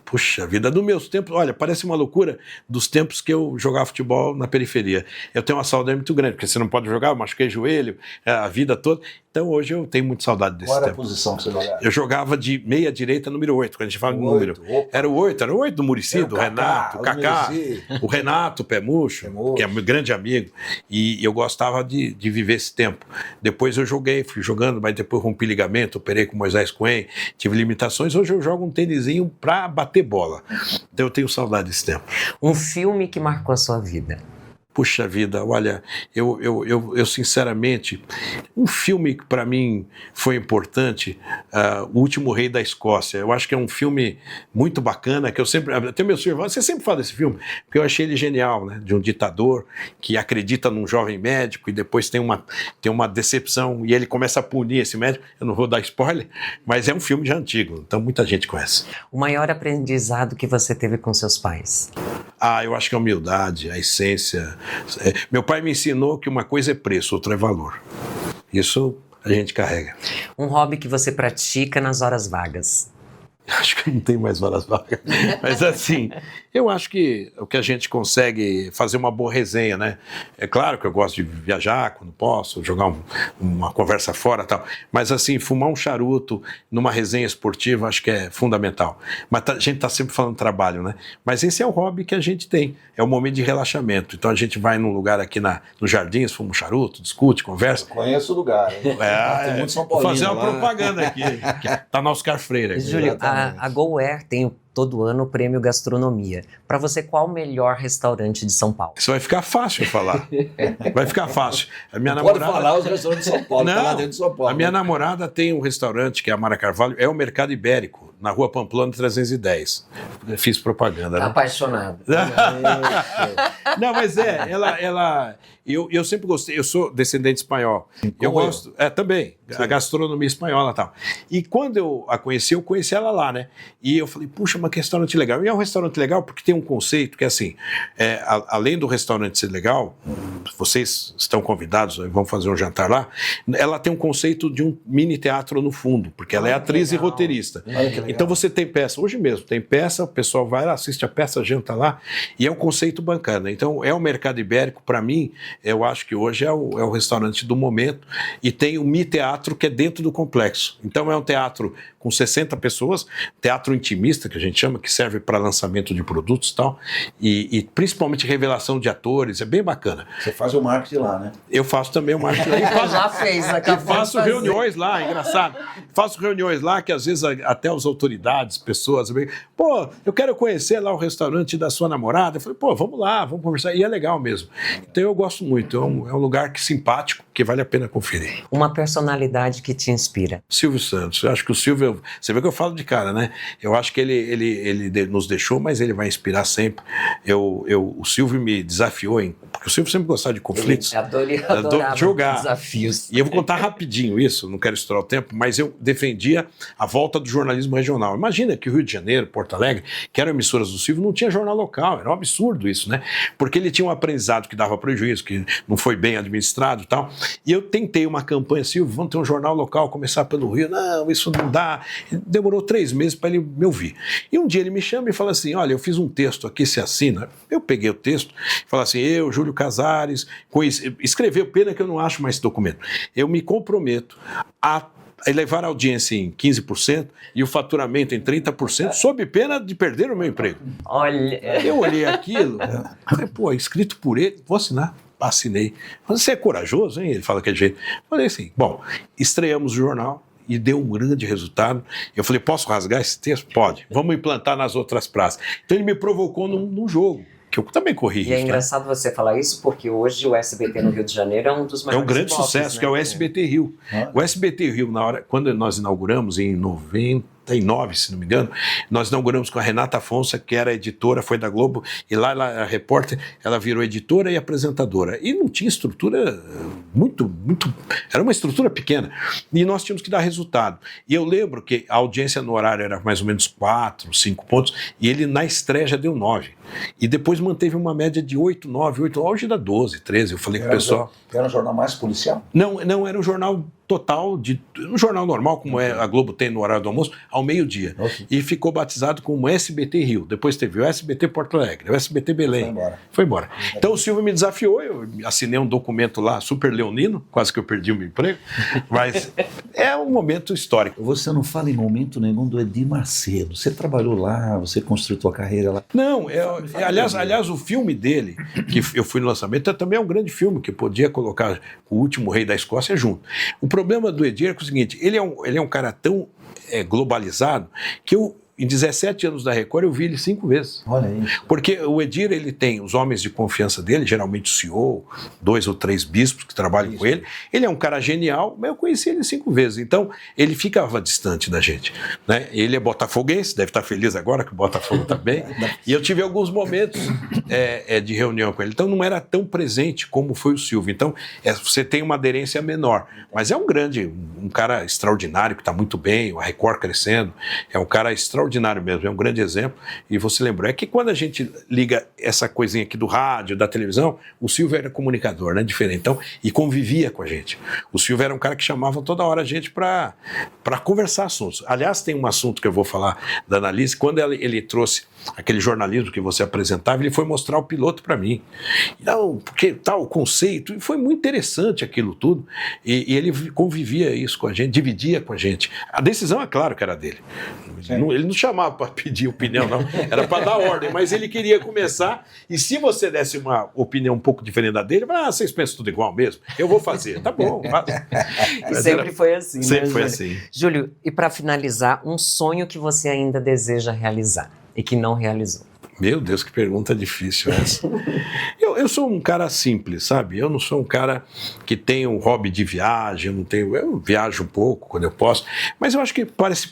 Puxa vida, dos meus tempos, olha, parece uma loucura dos tempos que eu jogava futebol na periferia. Eu tenho uma saudade muito grande, porque você não pode jogar, eu machuquei joelho, a vida toda. Então hoje eu tenho muita saudade desse tempo. Qual era a posição que você jogava? Eu jogava de meia direita, número 8, quando a gente fala de número. Era o 8 do Muricy, do Renato, o Kaká, o Renato, o Pé Murcho, que é meu grande amigo. E eu gostava de viver esse tempo. Depois eu fui jogando, mas depois rompi ligamento, operei com Moisés Coen, tive limitações. Hoje eu jogo um tênisinho pra bater bola. Então eu tenho saudade desse tempo. Um filme que marcou a sua vida. Puxa vida, olha, eu sinceramente, um filme que para mim foi importante, O Último Rei da Escócia. Eu acho que é um filme muito bacana, que eu sempre, até meus filhos, você sempre fala desse filme, porque eu achei ele genial, né? De um ditador que acredita num jovem médico e depois tem uma decepção e ele começa a punir esse médico. Eu não vou dar spoiler, mas é um filme já antigo, então muita gente conhece. O maior aprendizado que você teve com seus pais? Eu acho que a humildade, a essência. Meu pai me ensinou que uma coisa é preço, outra é valor. Isso a gente carrega. Um hobby que você pratica nas horas vagas? Acho que não tem mais horas vagas. Mas assim, eu acho que o que a gente consegue fazer uma boa resenha, né? É claro que eu gosto de viajar quando posso, jogar uma conversa fora e tal. Mas assim, fumar um charuto numa resenha esportiva acho que é fundamental. Mas a gente está sempre falando trabalho, né? Mas esse é o hobby que a gente tem. É o momento de relaxamento. Então a gente vai num lugar aqui nos Jardins, fuma um charuto, discute, conversa. Eu conheço o lugar, hein? Tem muito São Paulino. Vou fazer uma lá, propaganda aqui. Tá no Oscar Freire aqui. Júlio, a GoAir tem todo ano o prêmio Gastronomia. Para você, qual o melhor restaurante de São Paulo? Isso vai ficar fácil falar. Vai ficar fácil. A minha Pode namorada... falar os restaurantes de São Paulo, Não, tá lá dentro de São Paulo. a minha namorada tem um restaurante que é a Mara Carvalho, é o Mercado Ibérico, na Rua Pamplona 310. Fiz propaganda, né? Apaixonado. Não, mas eu sempre gostei, eu sou descendente espanhol. Eu gosto, também, a gastronomia espanhola e tal. E quando eu a conheci, eu conheci ela lá, né? E eu falei, puxa, mas que restaurante legal. E é um restaurante legal porque tem um conceito que é assim, além do restaurante ser legal, vocês estão convidados, vão fazer um jantar lá, ela tem um conceito de um mini teatro no fundo, porque ela é atriz e roteirista. Então você tem peça, hoje mesmo tem peça, o pessoal vai lá, assiste a peça, janta lá, e é um conceito bacana. Então é o Mercado Ibérico, para mim, eu acho que hoje é o restaurante do momento, e tem o Mi Teatro, que é dentro do complexo. Então é um teatro com 60 pessoas, teatro intimista, que a gente chama, que serve para lançamento de produtos e tal, e principalmente revelação de atores, é bem bacana. Você faz o marketing lá, né? Eu faço também o marketing lá. Já fez, acabou E faço de fazer. reuniões lá, engraçado. Faço reuniões lá que às vezes até as autoridades, pessoas, pô, eu quero conhecer lá o restaurante da sua namorada. Eu falei, pô, vamos lá, vamos conversar. E é legal mesmo. Então eu gosto muito, é um lugar simpático, que vale a pena conferir. Uma personalidade que te inspira? Silvio Santos. Eu acho que o Silvio, você vê que eu falo de cara, né? Eu acho que ele nos deixou, mas ele vai inspirar sempre. O Silvio me desafiou, porque o Silvio sempre gostava de conflitos. Adorava jogar. Desafios. E eu vou contar rapidinho isso, não quero estourar o tempo, mas eu defendia a volta do jornalismo regional. Imagina que o Rio de Janeiro, Porto Alegre, que eram emissoras do Silvio, não tinha jornal local. Era um absurdo isso, né? Porque ele tinha um aprendizado que dava prejuízo, que não foi bem administrado e tal. E eu tentei uma campanha, Silvio, vamos ter um jornal local, começar pelo Rio. Não, isso não dá. Demorou 3 meses para ele me ouvir. E um dia ele me chama e fala assim, olha, eu fiz um texto aqui, se assina. Eu peguei o texto e falei assim, eu, Júlio Casares, escreveu, pena que eu não acho mais esse documento. Eu me comprometo a elevar a audiência em 15% e o faturamento em 30%, sob pena de perder o meu emprego. Olha... Eu olhei aquilo, falei, pô, escrito por ele, vou assinar. Assinei. Você é corajoso, hein? Ele fala daquele jeito. Falei assim, bom, estreamos o jornal e deu um grande resultado. Eu falei, posso rasgar esse texto? Pode. Vamos implantar nas outras praças. Então ele me provocou num jogo. que eu também corri E risco. é engraçado você falar isso, porque hoje o SBT no Rio de Janeiro é um dos É maiores um grande blocos, sucesso, né? que é o SBT Rio. O SBT Rio, quando nós inauguramos, em 99, se não me engano, nós inauguramos com a Renata Afonso, que era editora, foi da Globo, e lá ela, a repórter, ela virou editora e apresentadora. E não tinha estrutura era uma estrutura pequena. E nós tínhamos que dar resultado. E eu lembro que a audiência no horário era mais ou menos 4, 5 pontos, e ele na estreia já deu 9. E depois manteve uma média de 8, 9, hoje dá 12, 13. Eu falei com o pessoal. Era um jornal mais policial? Não, era um jornal total, um jornal normal, como a Globo tem no horário do almoço, ao meio-dia. Okay. E ficou batizado como SBT Rio. Depois teve o SBT Porto Alegre, o SBT Belém. Foi embora. Então o Silvio me desafiou, eu assinei um documento lá, super leonino, quase que eu perdi o meu emprego, mas é um momento histórico. Você não fala em momento nenhum do Edir Macedo. Você trabalhou lá, você construiu sua carreira lá. Não, aliás, o filme dele, que eu fui no lançamento, também é um grande filme, que podia colocar O Último Rei da Escócia junto. O problema do Edir é o seguinte, ele é um cara tão globalizado que em 17 anos da Record, eu vi ele 5 vezes. Olha isso. Porque o Edir, ele tem os homens de confiança dele, geralmente o CEO, 2 ou 3 bispos que trabalham com ele. Ele é um cara genial, mas eu conheci ele 5 vezes. Então, ele ficava distante da gente. Né? Ele é botafoguense, deve estar feliz agora que o Botafogo está bem. E eu tive alguns momentos de reunião com ele. Então, não era tão presente como foi o Silvio. Então, você tem uma aderência menor. Mas é um cara extraordinário, que está muito bem, a Record crescendo. É um cara extraordinário mesmo, é um grande exemplo. E você lembrou, é que quando a gente liga essa coisinha aqui do rádio, da televisão, o Silvio era comunicador, né, diferente, então, e convivia com a gente. O Silvio era um cara que chamava toda hora a gente para conversar assuntos. Aliás, tem um assunto que eu vou falar da Annalise, quando ele trouxe aquele jornalismo que você apresentava, ele foi mostrar o piloto para mim. Não, porque tal conceito, e foi muito interessante aquilo tudo, e ele convivia isso com a gente, dividia com a gente. A decisão, é claro que era dele. Ele não chamava para pedir opinião, não. Era para dar ordem, mas ele queria começar, e se você desse uma opinião um pouco diferente da dele, vocês pensam tudo igual mesmo? Eu vou fazer. Tá bom, faz. E sempre foi assim, sempre né, foi Júlio? assim. Júlio, e para finalizar, um sonho que você ainda deseja realizar e que não realizou? Meu Deus, que pergunta difícil essa. Eu sou um cara simples, sabe? Eu não sou um cara que tem um hobby de viagem, eu viajo um pouco quando eu posso, mas eu acho que parece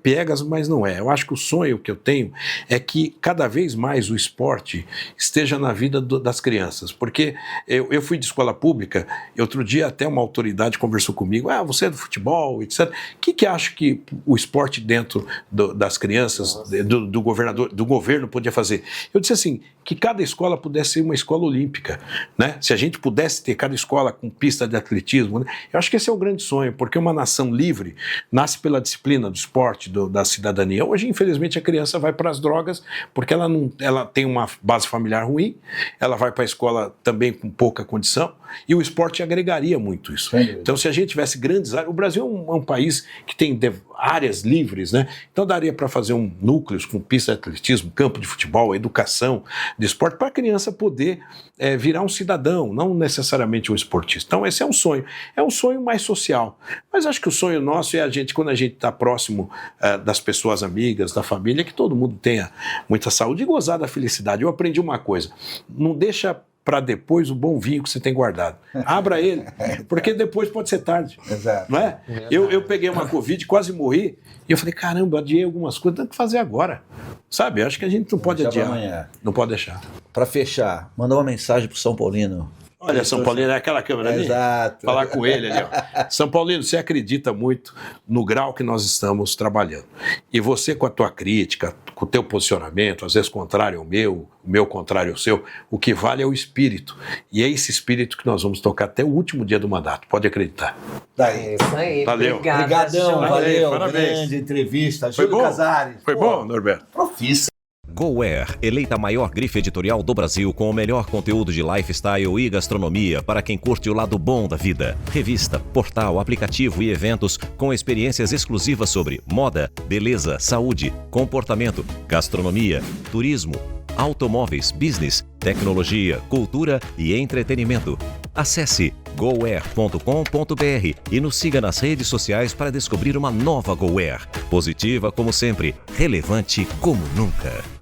piegas, mas não é. Eu acho que o sonho que eu tenho é que cada vez mais o esporte esteja na vida das crianças, porque eu fui de escola pública, e outro dia até uma autoridade conversou comigo, você é do futebol, etc. O que acha que o esporte dentro das crianças, do governo podia fazer? Eu disse assim, que cada escola pudesse ser uma escola olímpica, né? Se a gente pudesse ter cada escola com pista de atletismo, né? Eu acho que esse é um grande sonho, porque uma nação livre nasce pela disciplina do esporte, da cidadania. Hoje, infelizmente, a criança vai para as drogas porque ela tem uma base familiar ruim, ela vai para a escola também com pouca condição, e o esporte agregaria muito isso. Então, se a gente tivesse grandes áreas, o Brasil é um país que tem áreas livres, né? Então daria para fazer núcleos com pista de atletismo, campo de futebol, educação de esporte, para a criança poder virar um cidadão, não necessariamente um esportista. Então esse é um sonho mais social. Mas acho que o sonho nosso é quando a gente está próximo das pessoas amigas, da família, que todo mundo tenha muita saúde e gozar da felicidade. Eu aprendi uma coisa, não deixa para depois o bom vinho que você tem guardado. Abra ele, porque depois pode ser tarde. Exato. Não é? Eu peguei uma Covid, quase morri, e eu falei, caramba, adiei algumas coisas, tem que fazer agora. Sabe? Acho que a gente não pode adiar. Amanhã. Não pode deixar. Para fechar, mandar uma mensagem pro São Paulino. Olha, São Paulino, é aquela câmera ali? Exato. Falar com ele ali, ó. São Paulino, você acredita muito no grau que nós estamos trabalhando. E você, com a tua crítica, com o teu posicionamento, às vezes contrário ao meu, o meu contrário ao seu, o que vale é o espírito. E é esse espírito que nós vamos tocar até o último dia do mandato. Pode acreditar. Daí. Isso aí. Valeu. Obrigadão, Júlio. valeu. Parabéns. Grande entrevista. Foi Júlio bom? Casares. Foi bom, Norberto? Profissa. GoAir, eleita a maior grife editorial do Brasil com o melhor conteúdo de lifestyle e gastronomia para quem curte o lado bom da vida. Revista, portal, aplicativo e eventos com experiências exclusivas sobre moda, beleza, saúde, comportamento, gastronomia, turismo, automóveis, business, tecnologia, cultura e entretenimento. Acesse goair.com.br e nos siga nas redes sociais para descobrir uma nova GoAir. Positiva como sempre, relevante como nunca.